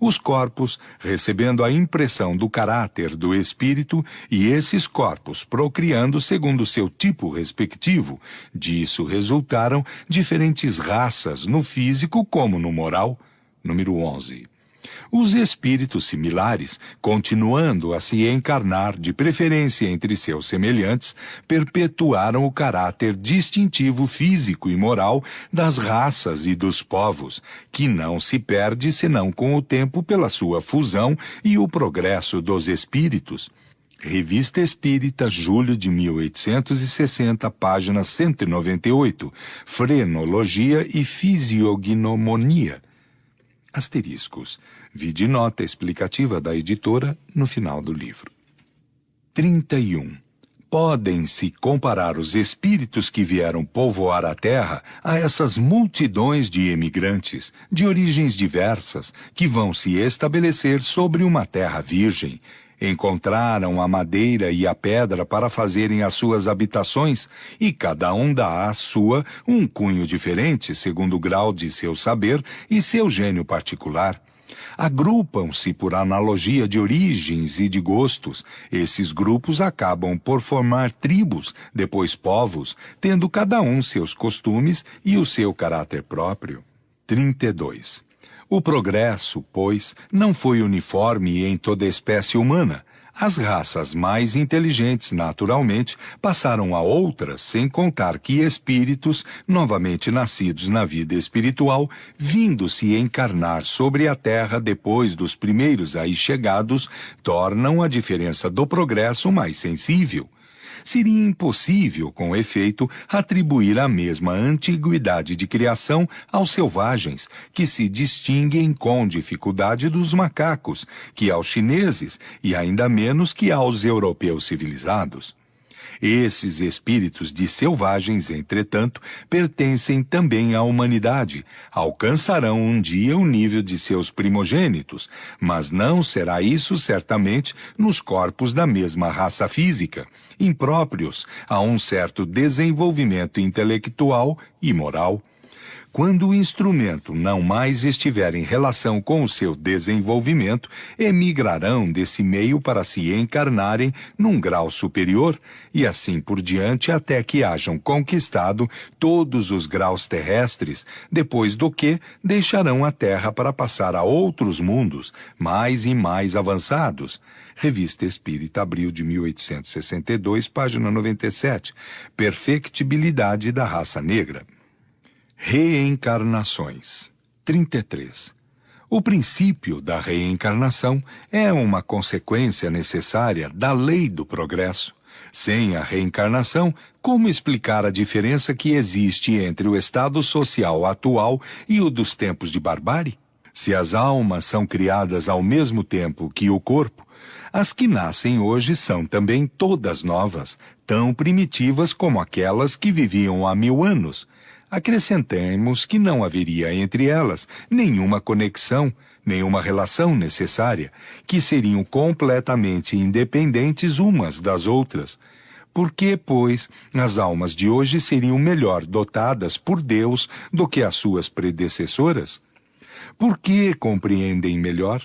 Os corpos, recebendo a impressão do caráter do espírito, e esses corpos procriando segundo seu tipo respectivo, disso resultaram diferentes raças no físico como no moral. Número 11. Os espíritos similares, continuando a se encarnar de preferência entre seus semelhantes, perpetuaram o caráter distintivo físico e moral das raças e dos povos, que não se perde senão com o tempo pela sua fusão e o progresso dos espíritos. Revista Espírita, julho de 1860, página 198, Frenologia e Fisiognomonia. Asteriscos. Vide nota explicativa da editora no final do livro. 31. Podem-se comparar os espíritos que vieram povoar a Terra a essas multidões de emigrantes, de origens diversas, que vão se estabelecer sobre uma terra virgem. Encontraram a madeira e a pedra para fazerem as suas habitações, e cada um dá à sua um cunho diferente, segundo o grau de seu saber e seu gênio particular. Agrupam-se por analogia de origens e de gostos. Esses grupos acabam por formar tribos, depois povos, tendo cada um seus costumes e o seu caráter próprio. 32. O progresso, pois, não foi uniforme em toda a espécie humana. As raças mais inteligentes, naturalmente, passaram a outras, sem contar que espíritos, novamente nascidos na vida espiritual, vindo-se encarnar sobre a Terra depois dos primeiros aí chegados, tornam a diferença do progresso mais sensível. seria impossível, com efeito, atribuir a mesma antiguidade de criação aos selvagens, que se distinguem com dificuldade dos macacos, que aos chineses e ainda menos que aos europeus civilizados. Esses espíritos de selvagens, entretanto, pertencem também à humanidade. Alcançarão um dia o nível de seus primogênitos, mas não será isso certamente nos corpos da mesma raça física, impróprios a um certo desenvolvimento intelectual e moral. Quando o instrumento não mais estiver em relação com o seu desenvolvimento, emigrarão desse meio para se encarnarem num grau superior e assim por diante até que hajam conquistado todos os graus terrestres, depois do que deixarão a Terra para passar a outros mundos mais e mais avançados. Revista Espírita, abril de 1862, página 97. Perfectibilidade da raça negra. Reencarnações. 33. O princípio da reencarnação é uma consequência necessária da lei do progresso. Sem a reencarnação, como explicar a diferença que existe entre o estado social atual e o dos tempos de barbárie? Se as almas são criadas ao mesmo tempo que o corpo, as que nascem hoje são também todas novas, tão primitivas como aquelas que viviam há 1000 anos. Acrescentemos que não haveria entre elas nenhuma conexão, nenhuma relação necessária, que seriam completamente independentes umas das outras. Por que, pois, as almas de hoje seriam melhor dotadas por Deus do que as suas predecessoras? Por que compreendem melhor?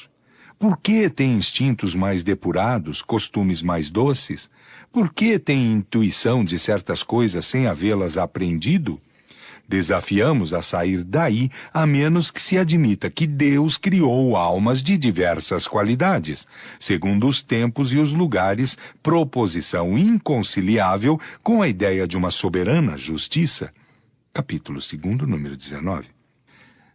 Por que têm instintos mais depurados, costumes mais doces? Por que têm intuição de certas coisas sem havê-las aprendido? Desafiamos a sair daí, a menos que se admita que Deus criou almas de diversas qualidades, segundo os tempos e os lugares, proposição inconciliável com a ideia de uma soberana justiça. Capítulo 2, número 19.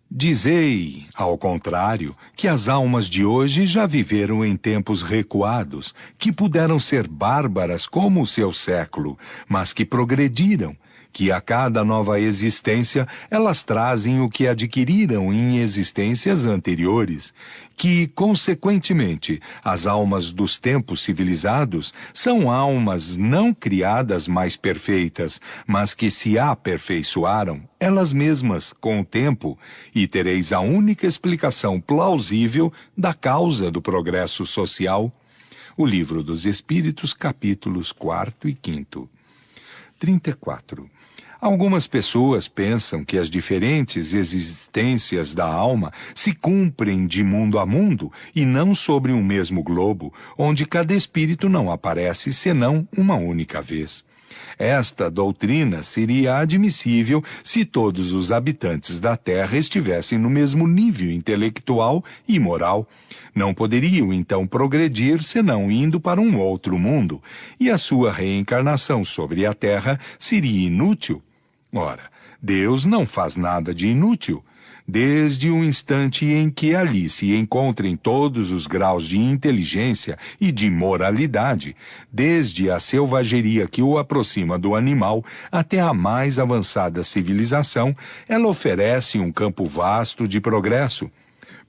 Dizei, ao contrário, que as almas de hoje já viveram em tempos recuados, que puderam ser bárbaras como o seu século, mas que progrediram, que a cada nova existência elas trazem o que adquiriram em existências anteriores, que, consequentemente, as almas dos tempos civilizados são almas não criadas mais perfeitas, mas que se aperfeiçoaram elas mesmas com o tempo, e tereis a única explicação plausível da causa do progresso social. O Livro dos Espíritos, capítulos 4 e 5. 34. Algumas pessoas pensam que as diferentes existências da alma se cumprem de mundo a mundo e não sobre um mesmo globo, onde cada espírito não aparece senão uma única vez. Esta doutrina seria admissível se todos os habitantes da Terra estivessem no mesmo nível intelectual e moral. Não poderiam, então, progredir senão indo para um outro mundo, e a sua reencarnação sobre a Terra seria inútil. Ora, Deus não faz nada de inútil. Desde o instante em que ali se encontrem todos os graus de inteligência e de moralidade, desde a selvageria que o aproxima do animal até a mais avançada civilização, ela oferece um campo vasto de progresso.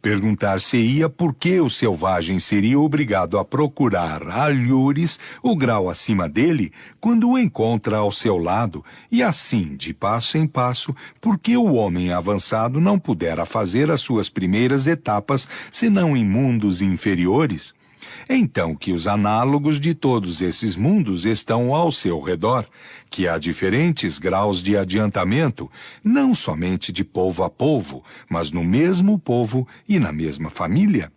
Perguntar-se-ia por que o selvagem seria obrigado a procurar alhures o grau acima dele quando o encontra ao seu lado, e assim, de passo em passo, por que o homem avançado não pudera fazer as suas primeiras etapas senão em mundos inferiores? Então que os análogos de todos esses mundos estão ao seu redor, que há diferentes graus de adiantamento, não somente de povo a povo, mas no mesmo povo e na mesma família.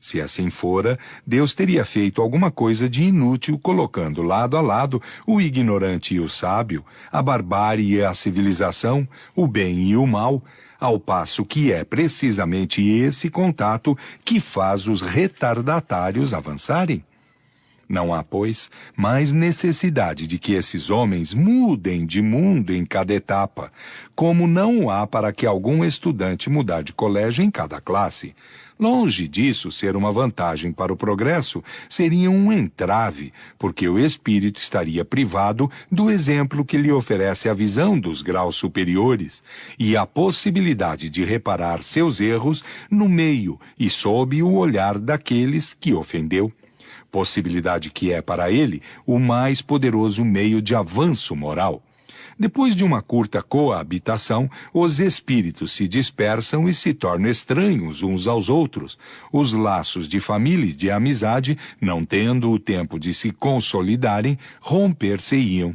Se assim fora, Deus teria feito alguma coisa de inútil colocando lado a lado o ignorante e o sábio, a barbárie e a civilização, o bem e o mal, ao passo que é precisamente esse contato que faz os retardatários avançarem. Não há, pois, mais necessidade de que esses homens mudem de mundo em cada etapa, como não há para que algum estudante mudar de colégio em cada classe. Longe disso ser uma vantagem para o progresso, seria um entrave, porque o espírito estaria privado do exemplo que lhe oferece a visão dos graus superiores e a possibilidade de reparar seus erros no meio e sob o olhar daqueles que ofendeu. Possibilidade que é para ele o mais poderoso meio de avanço moral. Depois de uma curta coabitação, os espíritos se dispersam e se tornam estranhos uns aos outros. Os laços de família e de amizade, não tendo o tempo de se consolidarem, romper-se-iam.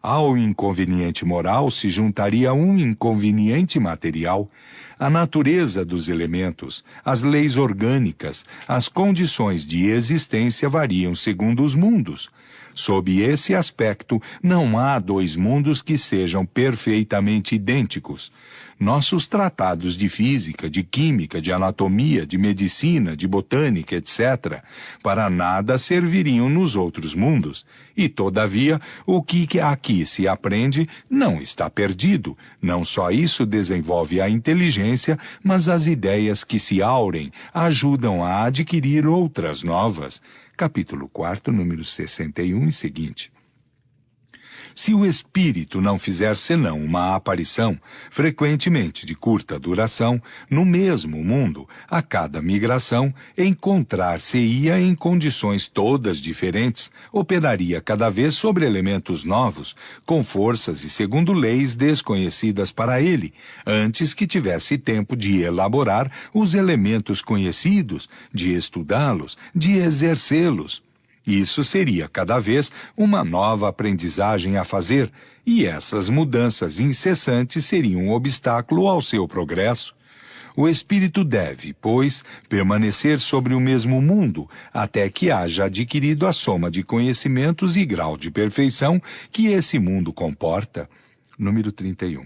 Ao inconveniente moral se juntaria um inconveniente material. A natureza dos elementos, as leis orgânicas, as condições de existência variam segundo os mundos. Sob esse aspecto, não há dois mundos que sejam perfeitamente idênticos. Nossos tratados de física, de química, de anatomia, de medicina, de botânica, etc., para nada serviriam nos outros mundos. E, todavia, o que aqui se aprende não está perdido. Não só isso desenvolve a inteligência, mas as ideias que se aurem ajudam a adquirir outras novas. Capítulo 4, número 61 e seguinte. Se o espírito não fizer senão uma aparição, frequentemente de curta duração, no mesmo mundo, a cada migração, encontrar-se-ia em condições todas diferentes, operaria cada vez sobre elementos novos, com forças e segundo leis desconhecidas para ele, antes que tivesse tempo de elaborar os elementos conhecidos, de estudá-los, de exercê-los. Isso seria cada vez uma nova aprendizagem a fazer, e essas mudanças incessantes seriam um obstáculo ao seu progresso. O espírito deve, pois, permanecer sobre o mesmo mundo, até que haja adquirido a soma de conhecimentos e grau de perfeição que esse mundo comporta. Número 31.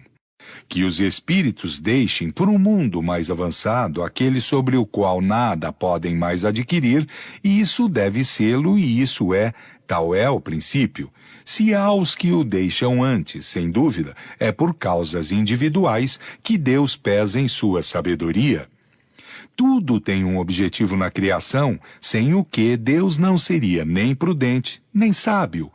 Que os espíritos deixem por um mundo mais avançado aquele sobre o qual nada podem mais adquirir, e isso deve sê-lo e isso é, tal é o princípio. Se há os que o deixam antes, sem dúvida, é por causas individuais que Deus pesa em sua sabedoria. Tudo tem um objetivo na criação, sem o que Deus não seria nem prudente, nem sábio.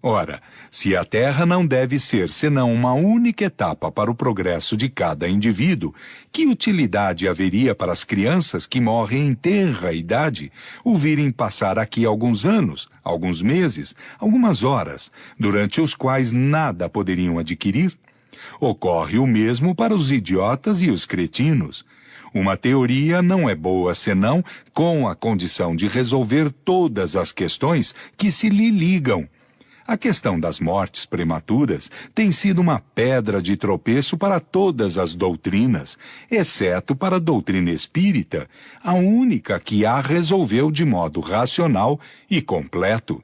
Ora, se a Terra não deve ser senão uma única etapa para o progresso de cada indivíduo, que utilidade haveria para as crianças que morrem em tenra idade o virem passar aqui alguns anos, alguns meses, algumas horas, durante os quais nada poderiam adquirir? Ocorre o mesmo para os idiotas e os cretinos. Uma teoria não é boa senão com a condição de resolver todas as questões que se lhe ligam. A questão das mortes prematuras tem sido uma pedra de tropeço para todas as doutrinas, exceto para a doutrina espírita, a única que a resolveu de modo racional e completo.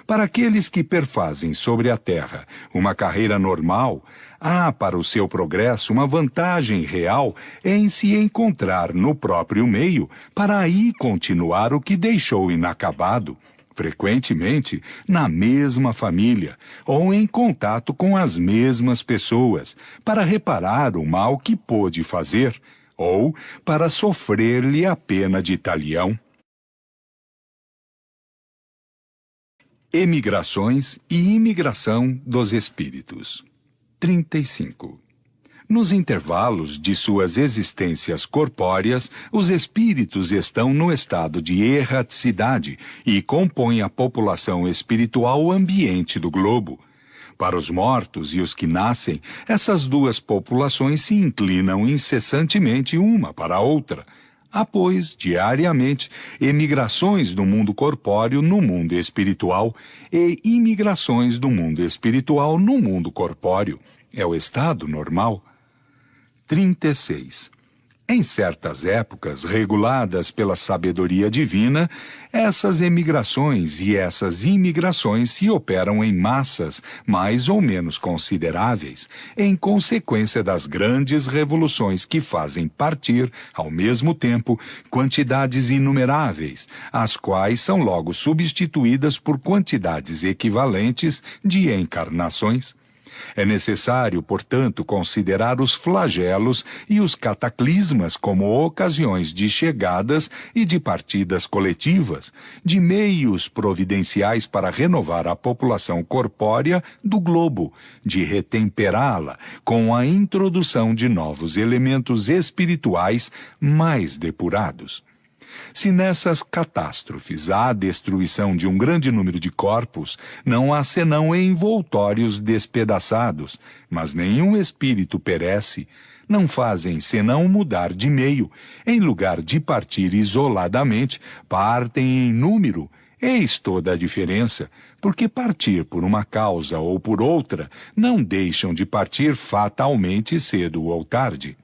Para aqueles que perfazem sobre a Terra uma carreira normal, há para o seu progresso uma vantagem real em se encontrar no próprio meio para aí continuar o que deixou inacabado. Frequentemente na mesma família, ou em contato com as mesmas pessoas, para reparar o mal que pôde fazer, ou para sofrer-lhe a pena de talião. Emigrações e imigração dos espíritos. 35. Nos intervalos de suas existências corpóreas, os espíritos estão no estado de erraticidade e compõem a população espiritual ambiente do globo. Para os mortos e os que nascem, essas duas populações se inclinam incessantemente uma para a outra. Há, pois, diariamente, emigrações do mundo corpóreo no mundo espiritual e imigrações do mundo espiritual no mundo corpóreo. É o estado normal. 36. Em certas épocas, reguladas pela sabedoria divina, essas emigrações e essas imigrações se operam em massas mais ou menos consideráveis, em consequência das grandes revoluções que fazem partir, ao mesmo tempo, quantidades inumeráveis, as quais são logo substituídas por quantidades equivalentes de encarnações. É necessário, portanto, considerar os flagelos e os cataclismas como ocasiões de chegadas e de partidas coletivas, de meios providenciais para renovar a população corpórea do globo, de retemperá-la com a introdução de novos elementos espirituais mais depurados. Se nessas catástrofes há a destruição de um grande número de corpos, não há senão envoltórios despedaçados, mas nenhum espírito perece, não fazem senão mudar de meio, em lugar de partir isoladamente, partem em número. Eis toda a diferença, porque partir por uma causa ou por outra não deixam de partir fatalmente cedo ou tarde.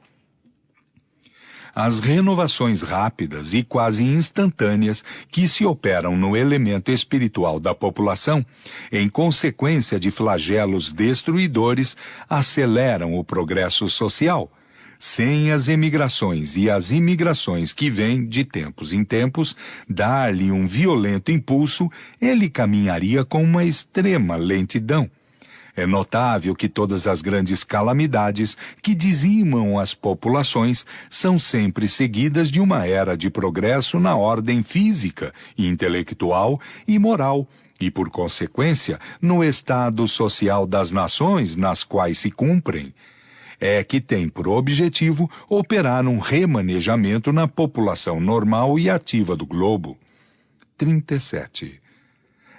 As renovações rápidas e quase instantâneas que se operam no elemento espiritual da população, em consequência de flagelos destruidores, aceleram o progresso social. Sem as emigrações e as imigrações que vêm, de tempos em tempos, dar-lhe um violento impulso, ele caminharia com uma extrema lentidão. É notável que todas as grandes calamidades que dizimam as populações são sempre seguidas de uma era de progresso na ordem física, intelectual e moral, e, por consequência, no estado social das nações nas quais se cumprem. É que tem por objetivo operar um remanejamento na população normal e ativa do globo. 37.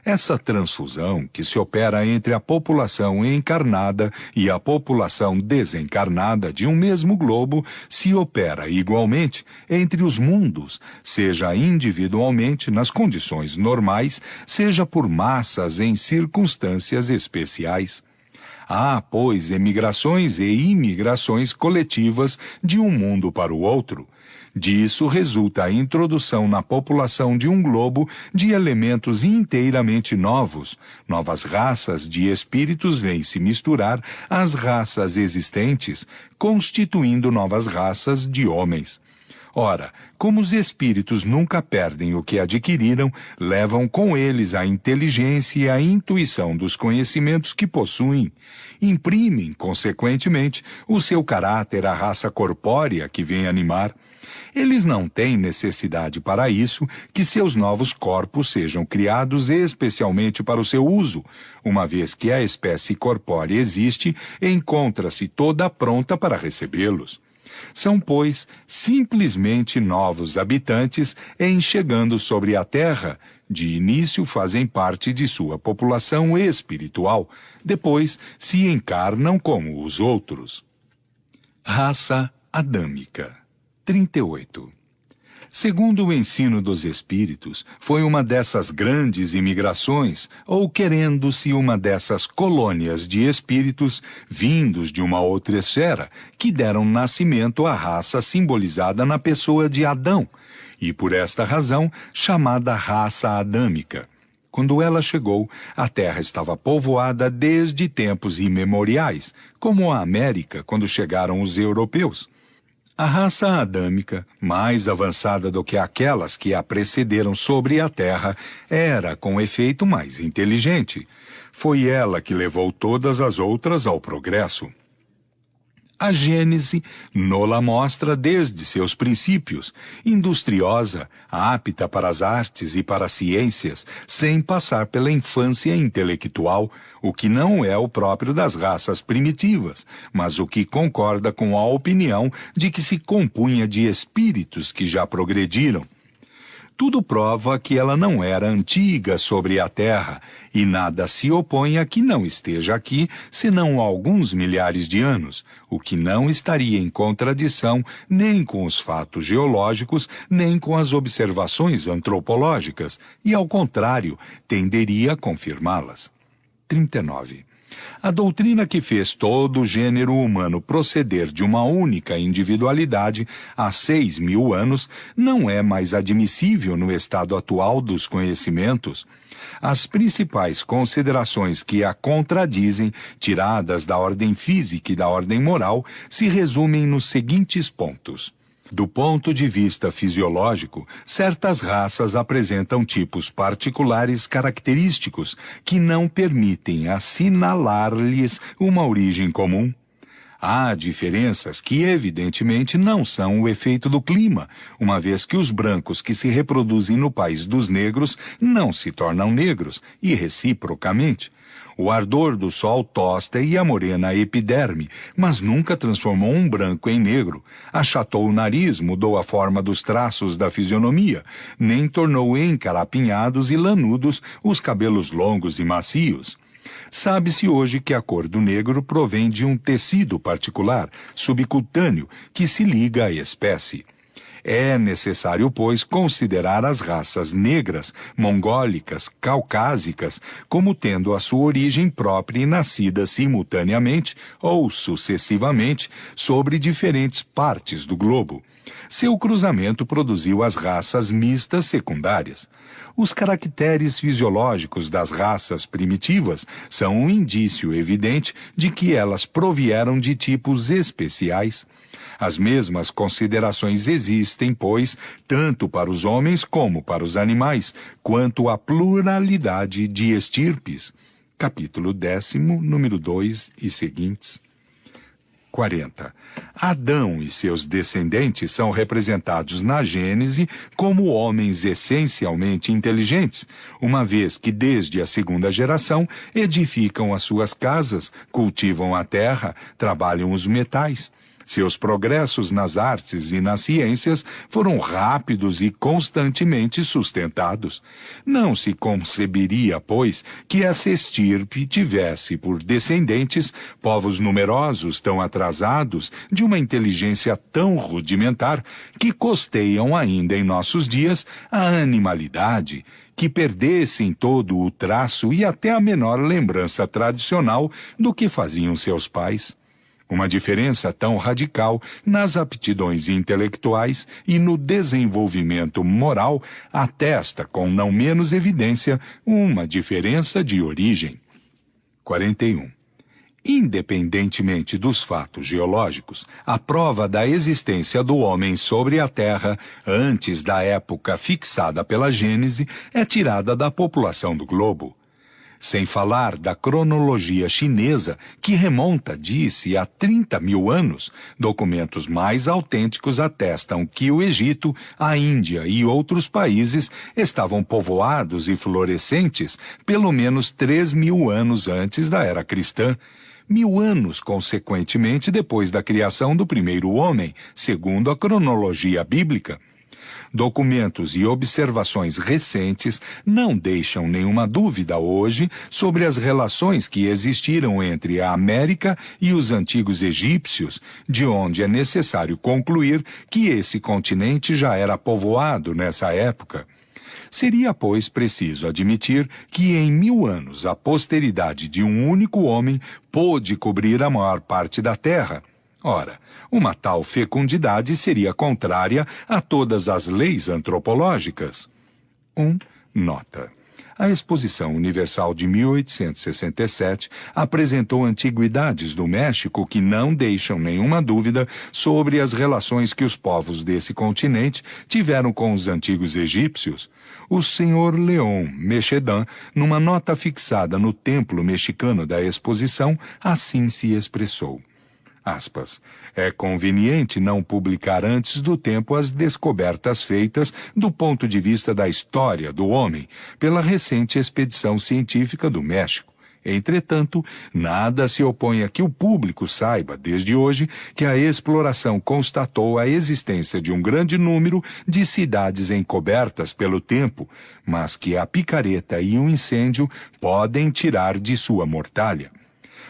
Essa transfusão que se opera entre a população encarnada e a população desencarnada de um mesmo globo se opera igualmente entre os mundos, seja individualmente nas condições normais, seja por massas em circunstâncias especiais. Há, pois, emigrações e imigrações coletivas de um mundo para o outro. Disso resulta a introdução na população de um globo de elementos inteiramente novos. Novas raças de espíritos vêm se misturar às raças existentes, constituindo novas raças de homens. Ora, como os espíritos nunca perdem o que adquiriram, levam com eles a inteligência e a intuição dos conhecimentos que possuem. Imprimem, consequentemente, o seu caráter à raça corpórea que vem animar. Eles não têm necessidade para isso que seus novos corpos sejam criados especialmente para o seu uso. Uma vez que a espécie corpórea existe, encontra-se toda pronta para recebê-los. São, pois, simplesmente novos habitantes em chegando sobre a Terra. De início fazem parte de sua população espiritual, depois se encarnam como os outros. Raça adâmica. 38. Segundo o ensino dos espíritos, foi uma dessas grandes imigrações, ou querendo-se uma dessas colônias de espíritos vindos de uma outra esfera, que deram nascimento à raça simbolizada na pessoa de Adão, e por esta razão chamada raça adâmica. Quando ela chegou, a Terra estava povoada desde tempos imemoriais, como a América quando chegaram os europeus. A raça adâmica, mais avançada do que aquelas que a precederam sobre a Terra, era, com efeito, mais inteligente. Foi ela que levou todas as outras ao progresso. A Gênese nola mostra desde seus princípios, industriosa, apta para as artes e para as ciências, sem passar pela infância intelectual, o que não é o próprio das raças primitivas, mas o que concorda com a opinião de que se compunha de espíritos que já progrediram. Tudo prova que ela não era antiga sobre a Terra, e nada se opõe a que não esteja aqui senão há alguns milhares de anos, o que não estaria em contradição nem com os fatos geológicos, nem com as observações antropológicas, e ao contrário, tenderia a confirmá-las. 39. A doutrina que fez todo o gênero humano proceder de uma única individualidade há 6.000 anos não é mais admissível no estado atual dos conhecimentos. As principais considerações que a contradizem, tiradas da ordem física e da ordem moral, se resumem nos seguintes pontos. Do ponto de vista fisiológico, certas raças apresentam tipos particulares característicos que não permitem assinalar-lhes uma origem comum. Há diferenças que, evidentemente, não são o efeito do clima, uma vez que os brancos que se reproduzem no país dos negros não se tornam negros, e reciprocamente. O ardor do sol tosta e a morena epiderme, mas nunca transformou um branco em negro, achatou o nariz, mudou a forma dos traços da fisionomia, nem tornou encarapinhados e lanudos os cabelos longos e macios. Sabe-se hoje que a cor do negro provém de um tecido particular, subcutâneo, que se liga à espécie. É necessário, pois, considerar as raças negras, mongólicas, caucásicas, como tendo a sua origem própria e nascidas simultaneamente ou sucessivamente sobre diferentes partes do globo. Seu cruzamento produziu as raças mistas secundárias. Os caracteres fisiológicos das raças primitivas são um indício evidente de que elas provieram de tipos especiais. As mesmas considerações existem, pois, tanto para os homens como para os animais, quanto à pluralidade de estirpes. Capítulo 10, número 2 e seguintes. 40. Adão e seus descendentes são representados na Gênese como homens essencialmente inteligentes, uma vez que desde a segunda geração edificam as suas casas, cultivam a terra, trabalham os metais. Seus progressos nas artes e nas ciências foram rápidos e constantemente sustentados. Não se conceberia, pois, que essa estirpe tivesse por descendentes povos numerosos tão atrasados, de uma inteligência tão rudimentar, que costeiam ainda em nossos dias a animalidade, que perdessem todo o traço e até a menor lembrança tradicional do que faziam seus pais. Uma diferença tão radical nas aptidões intelectuais e no desenvolvimento moral atesta, com não menos evidência, uma diferença de origem. 41. Independentemente dos fatos geológicos, a prova da existência do homem sobre a Terra antes da época fixada pela Gênese é tirada da população do globo. Sem falar da cronologia chinesa, que remonta, disse, a 30 mil anos, documentos mais autênticos atestam que o Egito, a Índia e outros países estavam povoados e florescentes pelo menos 3 mil anos antes da era cristã. 1000 anos, consequentemente, depois da criação do primeiro homem, segundo a cronologia bíblica. Documentos e observações recentes não deixam nenhuma dúvida hoje sobre as relações que existiram entre a América e os antigos egípcios, de onde é necessário concluir que esse continente já era povoado nessa época. Seria, pois, preciso admitir que em 1000 anos a posteridade de um único homem pôde cobrir a maior parte da terra. Ora, uma tal fecundidade seria contrária a todas as leis antropológicas. 1. Nota. A Exposição Universal de 1867 apresentou antiguidades do México que não deixam nenhuma dúvida sobre as relações que os povos desse continente tiveram com os antigos egípcios. O Sr. Leon Mechedan, numa nota fixada no templo mexicano da exposição, assim se expressou. Aspas. É conveniente não publicar antes do tempo as descobertas feitas do ponto de vista da história do homem pela recente expedição científica do México. Entretanto, nada se opõe a que o público saiba, desde hoje, que a exploração constatou a existência de um grande número de cidades encobertas pelo tempo, mas que a picareta e um incêndio podem tirar de sua mortalha.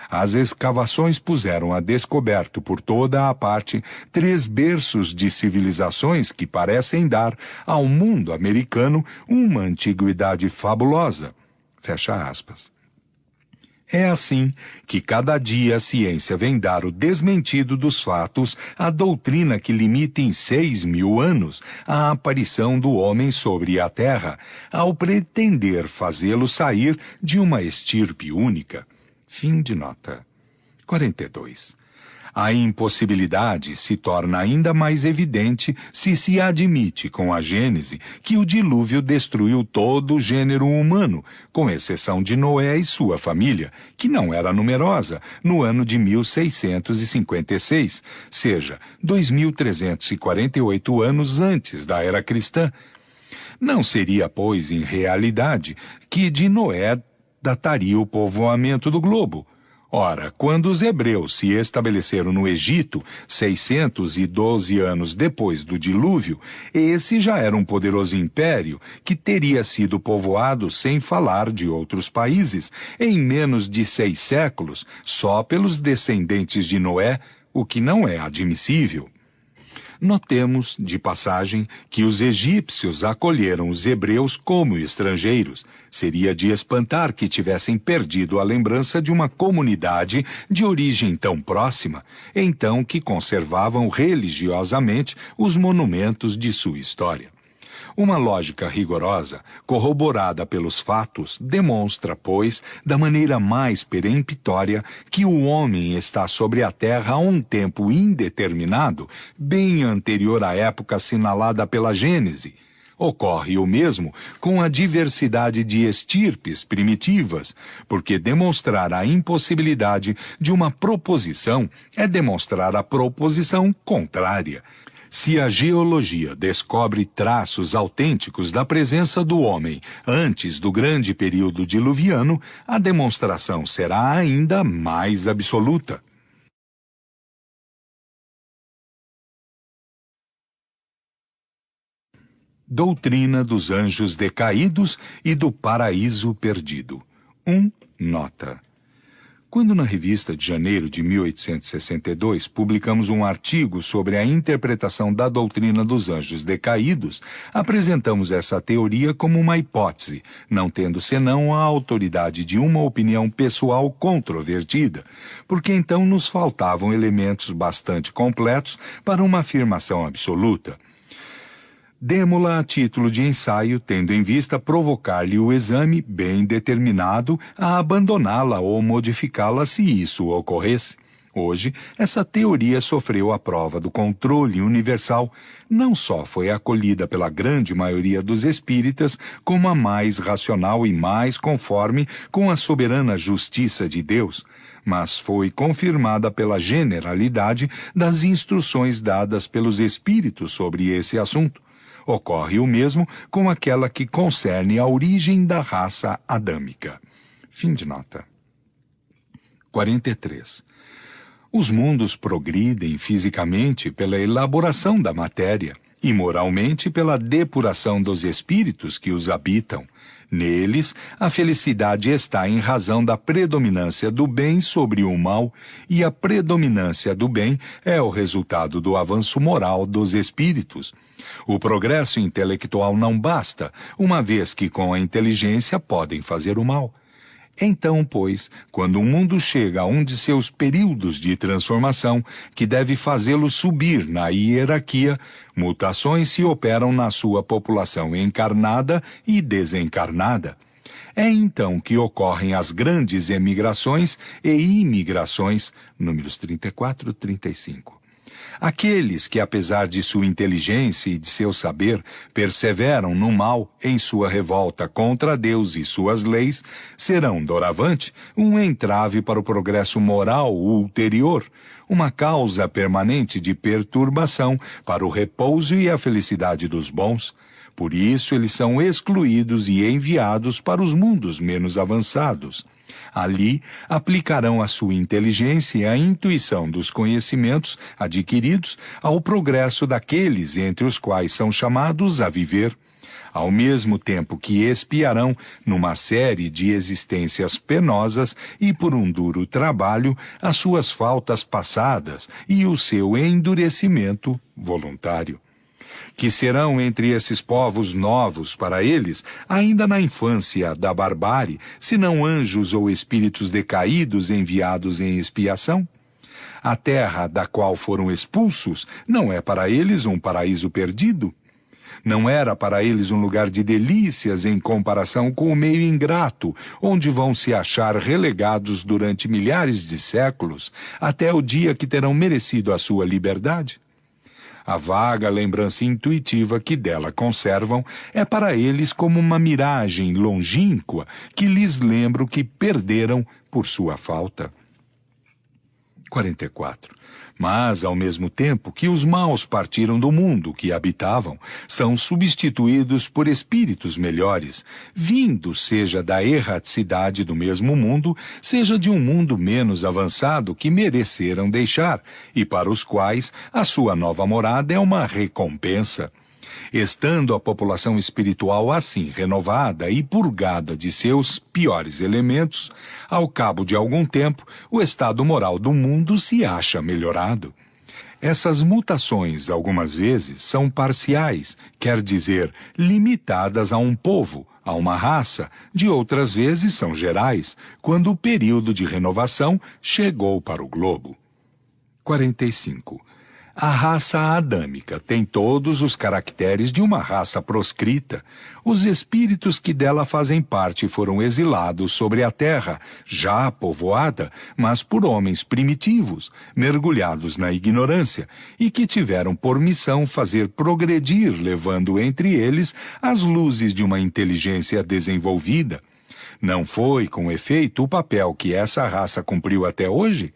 As escavações puseram a descoberto por toda a parte 3 berços de civilizações que parecem dar ao mundo americano uma antiguidade fabulosa. Fecha aspas. É assim que cada dia a ciência vem dar o desmentido dos fatos à doutrina que limita em 6.000 anos a aparição do homem sobre a Terra, ao pretender fazê-lo sair de uma estirpe única. Fim de nota. 42. A impossibilidade se torna ainda mais evidente se admite com a Gênese que o dilúvio destruiu todo o gênero humano, com exceção de Noé e sua família, que não era numerosa, no ano de 1656, seja, 2348 anos antes da era cristã. Não seria, pois, em realidade, que de Noé dataria o povoamento do globo. Ora, quando os hebreus se estabeleceram no Egito, 612 anos depois do dilúvio, esse já era um poderoso império que teria sido povoado, sem falar de outros países, em menos de 6 séculos, só pelos descendentes de Noé, o que não é admissível. Notemos, de passagem, que os egípcios acolheram os hebreus como estrangeiros. Seria de espantar que tivessem perdido a lembrança de uma comunidade de origem tão próxima, então que conservavam religiosamente os monumentos de sua história. Uma lógica rigorosa, corroborada pelos fatos, demonstra, pois, da maneira mais peremptória que o homem está sobre a terra há um tempo indeterminado, bem anterior à época assinalada pela Gênese. Ocorre o mesmo com a diversidade de estirpes primitivas, porque demonstrar a impossibilidade de uma proposição é demonstrar a proposição contrária. Se a geologia descobre traços autênticos da presença do homem antes do grande período diluviano, a demonstração será ainda mais absoluta. Doutrina dos anjos decaídos e do paraíso perdido. Nota. Quando na revista de janeiro de 1862 publicamos um artigo sobre a interpretação da doutrina dos anjos decaídos, apresentamos essa teoria como uma hipótese, não tendo senão a autoridade de uma opinião pessoal controvertida, porque então nos faltavam elementos bastante completos para uma afirmação absoluta. Demo-la a título de ensaio, tendo em vista provocar-lhe o exame bem determinado a abandoná-la ou modificá-la se isso ocorresse. Hoje, essa teoria sofreu a prova do controle universal. Não só foi acolhida pela grande maioria dos espíritas, como a mais racional e mais conforme com a soberana justiça de Deus, mas foi confirmada pela generalidade das instruções dadas pelos espíritos sobre esse assunto. Ocorre o mesmo com aquela que concerne a origem da raça adâmica. Fim de nota. 43. Os mundos progridem fisicamente pela elaboração da matéria e moralmente pela depuração dos espíritos que os habitam. Neles, a felicidade está em razão da predominância do bem sobre o mal, e a predominância do bem é o resultado do avanço moral dos espíritos. O progresso intelectual não basta, uma vez que com a inteligência podem fazer o mal. Então, pois, quando o mundo chega a um de seus períodos de transformação, que deve fazê-lo subir na hierarquia, mutações se operam na sua população encarnada e desencarnada. É então que ocorrem as grandes emigrações e imigrações, números 34 e 35. Aqueles que, apesar de sua inteligência e de seu saber, perseveram no mal em sua revolta contra Deus e suas leis, serão, doravante, um entrave para o progresso moral ulterior, uma causa permanente de perturbação para o repouso e a felicidade dos bons. Por isso, eles são excluídos e enviados para os mundos menos avançados. Ali, aplicarão a sua inteligência e a intuição dos conhecimentos adquiridos ao progresso daqueles entre os quais são chamados a viver, ao mesmo tempo que expiarão numa série de existências penosas e por um duro trabalho as suas faltas passadas e o seu endurecimento voluntário. Que serão entre esses povos novos para eles, ainda na infância da barbárie, senão anjos ou espíritos decaídos enviados em expiação? A terra da qual foram expulsos não é para eles um paraíso perdido? Não era para eles um lugar de delícias em comparação com o meio ingrato, onde vão se achar relegados durante milhares de séculos, até o dia que terão merecido a sua liberdade? A vaga lembrança intuitiva que dela conservam é para eles como uma miragem longínqua que lhes lembra o que perderam por sua falta. 44. Mas, ao mesmo tempo que os maus partiram do mundo que habitavam, são substituídos por espíritos melhores, vindos seja da erraticidade do mesmo mundo, seja de um mundo menos avançado que mereceram deixar, e para os quais a sua nova morada é uma recompensa. Estando a população espiritual assim renovada e purgada de seus piores elementos, ao cabo de algum tempo, o estado moral do mundo se acha melhorado. Essas mutações, algumas vezes, são parciais, quer dizer, limitadas a um povo, a uma raça, de outras vezes são gerais, quando o período de renovação chegou para o globo. 45. A raça adâmica tem todos os caracteres de uma raça proscrita. Os espíritos que dela fazem parte foram exilados sobre a terra, já povoada, mas por homens primitivos, mergulhados na ignorância, e que tiveram por missão fazer progredir, levando entre eles as luzes de uma inteligência desenvolvida. Não foi, com efeito, o papel que essa raça cumpriu até hoje?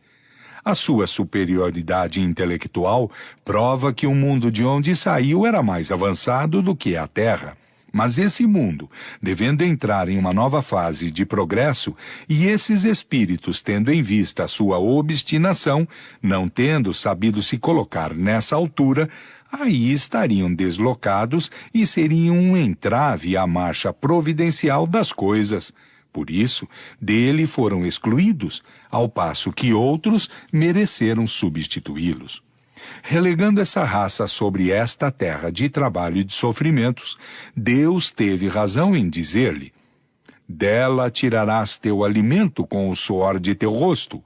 A sua superioridade intelectual prova que o mundo de onde saiu era mais avançado do que a Terra. Mas esse mundo, devendo entrar em uma nova fase de progresso, e esses espíritos tendo em vista a sua obstinação, não tendo sabido se colocar nessa altura, aí estariam deslocados e seriam um entrave à marcha providencial das coisas. Por isso, dele foram excluídos, ao passo que outros mereceram substituí-los. Relegando essa raça sobre esta terra de trabalho e de sofrimentos, Deus teve razão em dizer-lhe: dela tirarás teu alimento com o suor de teu rosto.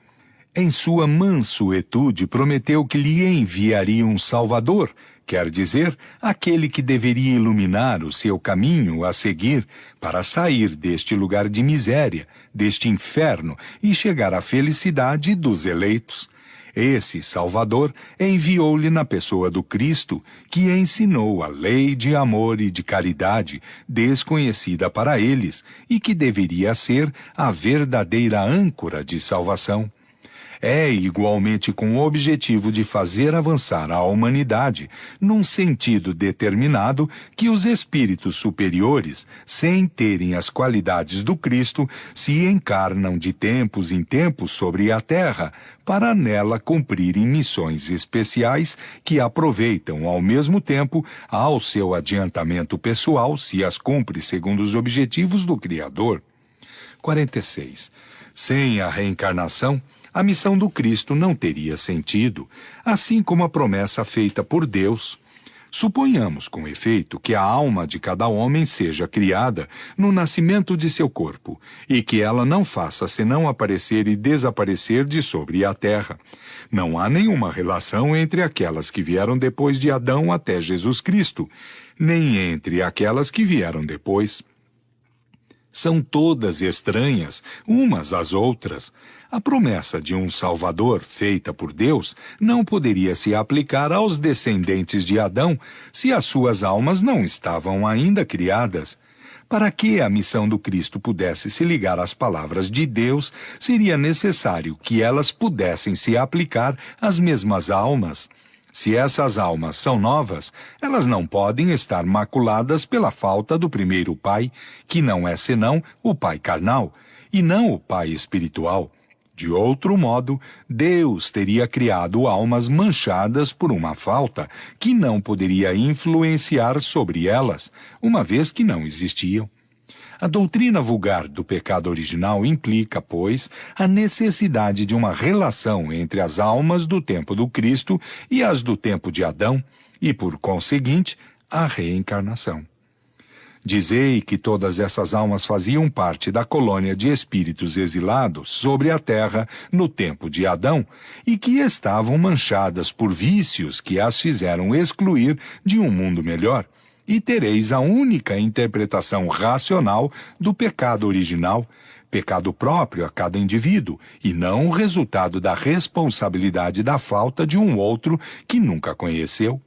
Em sua mansuetude prometeu que lhe enviaria um Salvador, quer dizer, aquele que deveria iluminar o seu caminho a seguir para sair deste lugar de miséria, deste inferno e chegar à felicidade dos eleitos. Esse Salvador enviou-lhe na pessoa do Cristo, que ensinou a lei de amor e de caridade, desconhecida para eles, e que deveria ser a verdadeira âncora de salvação. É igualmente com o objetivo de fazer avançar a humanidade, num sentido determinado, que os espíritos superiores, sem terem as qualidades do Cristo, se encarnam de tempos em tempos sobre a terra, para nela cumprirem missões especiais que aproveitam ao mesmo tempo ao seu adiantamento pessoal, se as cumpre segundo os objetivos do Criador. 46. Sem a reencarnação, a missão do Cristo não teria sentido, assim como a promessa feita por Deus. Suponhamos, com efeito, que a alma de cada homem seja criada no nascimento de seu corpo, e que ela não faça senão aparecer e desaparecer de sobre a terra. Não há nenhuma relação entre aquelas que vieram depois de Adão até Jesus Cristo, nem entre aquelas que vieram depois. São todas estranhas, umas às outras. A promessa de um Salvador, feita por Deus, não poderia se aplicar aos descendentes de Adão, se as suas almas não estavam ainda criadas. Para que a missão do Cristo pudesse se ligar às palavras de Deus, seria necessário que elas pudessem se aplicar às mesmas almas. Se essas almas são novas, elas não podem estar maculadas pela falta do primeiro pai, que não é senão o pai carnal, e não o pai espiritual. De outro modo, Deus teria criado almas manchadas por uma falta que não poderia influenciar sobre elas, uma vez que não existiam. A doutrina vulgar do pecado original implica, pois, a necessidade de uma relação entre as almas do tempo do Cristo e as do tempo de Adão, e, por conseguinte, a reencarnação. Dizei que todas essas almas faziam parte da colônia de espíritos exilados sobre a terra no tempo de Adão e que estavam manchadas por vícios que as fizeram excluir de um mundo melhor. e tereis a única interpretação racional do pecado original, pecado próprio a cada indivíduo, e não o resultado da responsabilidade da falta de um outro que nunca conheceu.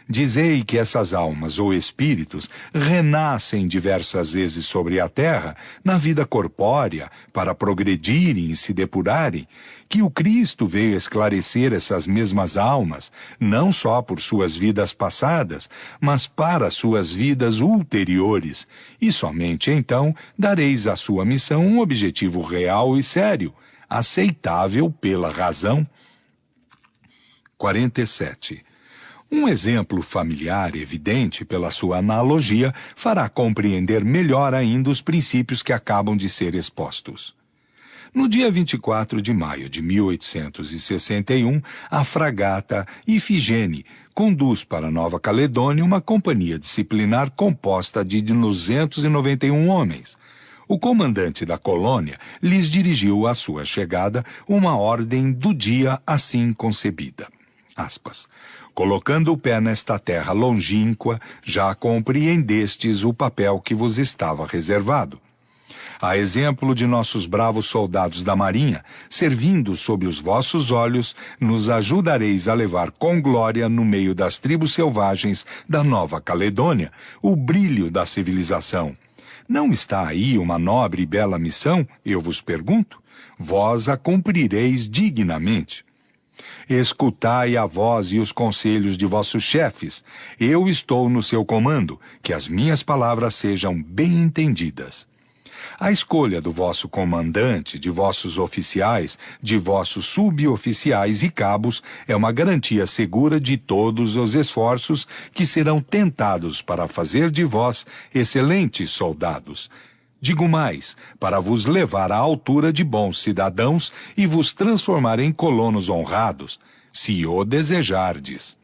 Dizei que essas almas ou espíritos renascem diversas vezes sobre a terra, na vida corpórea, para progredirem e se depurarem, que o Cristo veio esclarecer essas mesmas almas, não só por suas vidas passadas, mas para suas vidas ulteriores, e somente então dareis à sua missão um objetivo real e sério, aceitável pela razão. 47. Um exemplo familiar evidente pela sua analogia fará compreender melhor ainda os princípios que acabam de ser expostos. No dia 24 de maio de 1861, a fragata Ifigênia conduz para Nova Caledônia uma companhia disciplinar composta de 291 homens. O comandante da colônia lhes dirigiu à sua chegada uma ordem do dia assim concebida. Aspas. Colocando o pé nesta terra longínqua, já compreendestes o papel que vos estava reservado. A exemplo de nossos bravos soldados da Marinha, servindo sob os vossos olhos, nos ajudareis a levar com glória no meio das tribos selvagens da Nova Caledônia o brilho da civilização. Não está aí uma nobre e bela missão, eu vos pergunto? Vós a cumprireis dignamente. Escutai a voz e os conselhos de vossos chefes. Eu estou no seu comando, que as minhas palavras sejam bem entendidas. A escolha do vosso comandante, de vossos oficiais, de vossos suboficiais e cabos é uma garantia segura de todos os esforços que serão tentados para fazer de vós excelentes soldados. Digo mais, para vos levar à altura de bons cidadãos e vos transformar em colonos honrados, se o desejardes.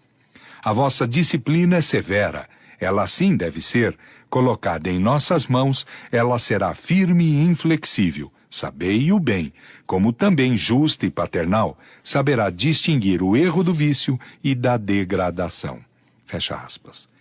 A vossa disciplina é severa, ela assim deve ser. Colocada em nossas mãos, ela será firme e inflexível, sabei-o bem, como também justa e paternal, saberá distinguir o erro do vício e da degradação. Fecha aspas.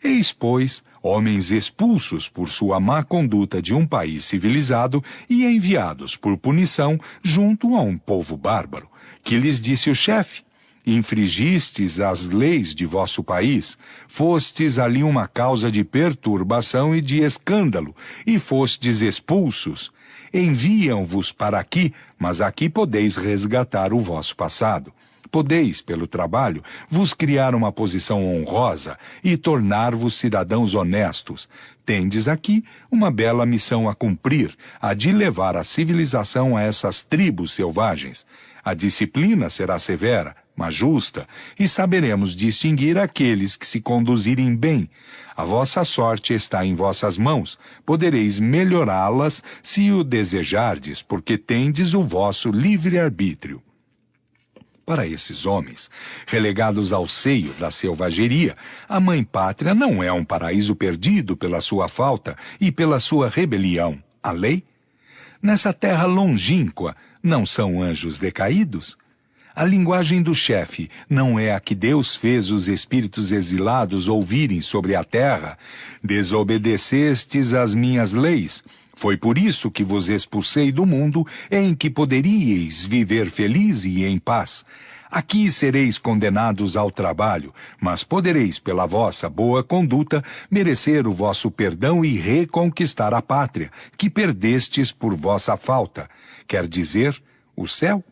Eis, pois, homens expulsos por sua má conduta de um país civilizado e enviados por punição junto a um povo bárbaro, que lhes disse o chefe: infringistes as leis de vosso país, fostes ali uma causa de perturbação e de escândalo, e fostes expulsos. Enviam-vos para aqui, mas aqui podeis resgatar o vosso passado. Podeis, pelo trabalho, vos criar uma posição honrosa e tornar-vos cidadãos honestos. Tendes aqui uma bela missão a cumprir, a de levar a civilização a essas tribos selvagens. A disciplina será severa, mas justa, e saberemos distinguir aqueles que se conduzirem bem. A vossa sorte está em vossas mãos, podereis melhorá-las se o desejardes, porque tendes o vosso livre-arbítrio. Para esses homens, relegados ao seio da selvageria, a Mãe Pátria não é um paraíso perdido pela sua falta e pela sua rebelião. A lei? Nessa terra longínqua, não são anjos decaídos? A linguagem do chefe não é a que Deus fez os espíritos exilados ouvirem sobre a terra? Desobedecestes às minhas leis. Foi por isso que vos expulsei do mundo em que poderíeis viver feliz e em paz. Aqui sereis condenados ao trabalho, mas podereis, pela vossa boa conduta, merecer o vosso perdão e reconquistar a pátria, que perdestes por vossa falta. Quer dizer, o céu?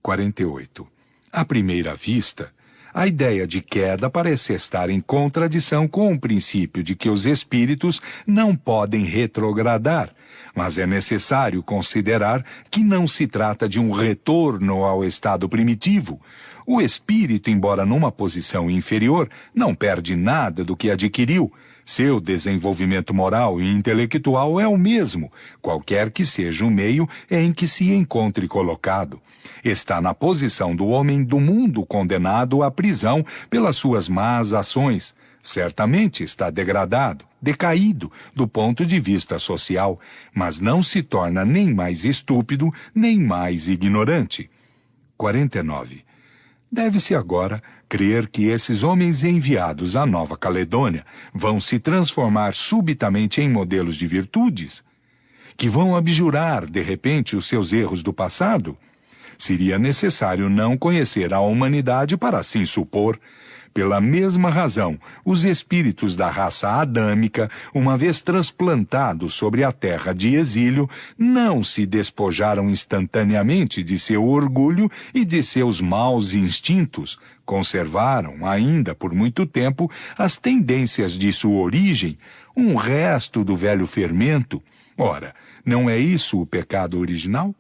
48. À primeira vista, a ideia de queda parece estar em contradição com o princípio de que os espíritos não podem retrogradar, mas é necessário considerar que não se trata de um retorno ao estado primitivo. O espírito, embora numa posição inferior, não perde nada do que adquiriu. Seu desenvolvimento moral e intelectual é o mesmo, qualquer que seja o meio em que se encontre colocado. Está na posição do homem do mundo condenado à prisão pelas suas más ações. Certamente está degradado, decaído do ponto de vista social, mas não se torna nem mais estúpido, nem mais ignorante. 49. Deve-se agora crer que esses homens enviados à Nova Caledônia vão se transformar subitamente em modelos de virtudes? Que vão abjurar, de repente, os seus erros do passado? Seria necessário não conhecer a humanidade para assim supor. Pela mesma razão, os espíritos da raça adâmica, uma vez transplantados sobre a terra de exílio, não se despojaram instantaneamente de seu orgulho e de seus maus instintos. Conservaram, ainda por muito tempo, as tendências de sua origem, um resto do velho fermento. Ora, não é isso o pecado original?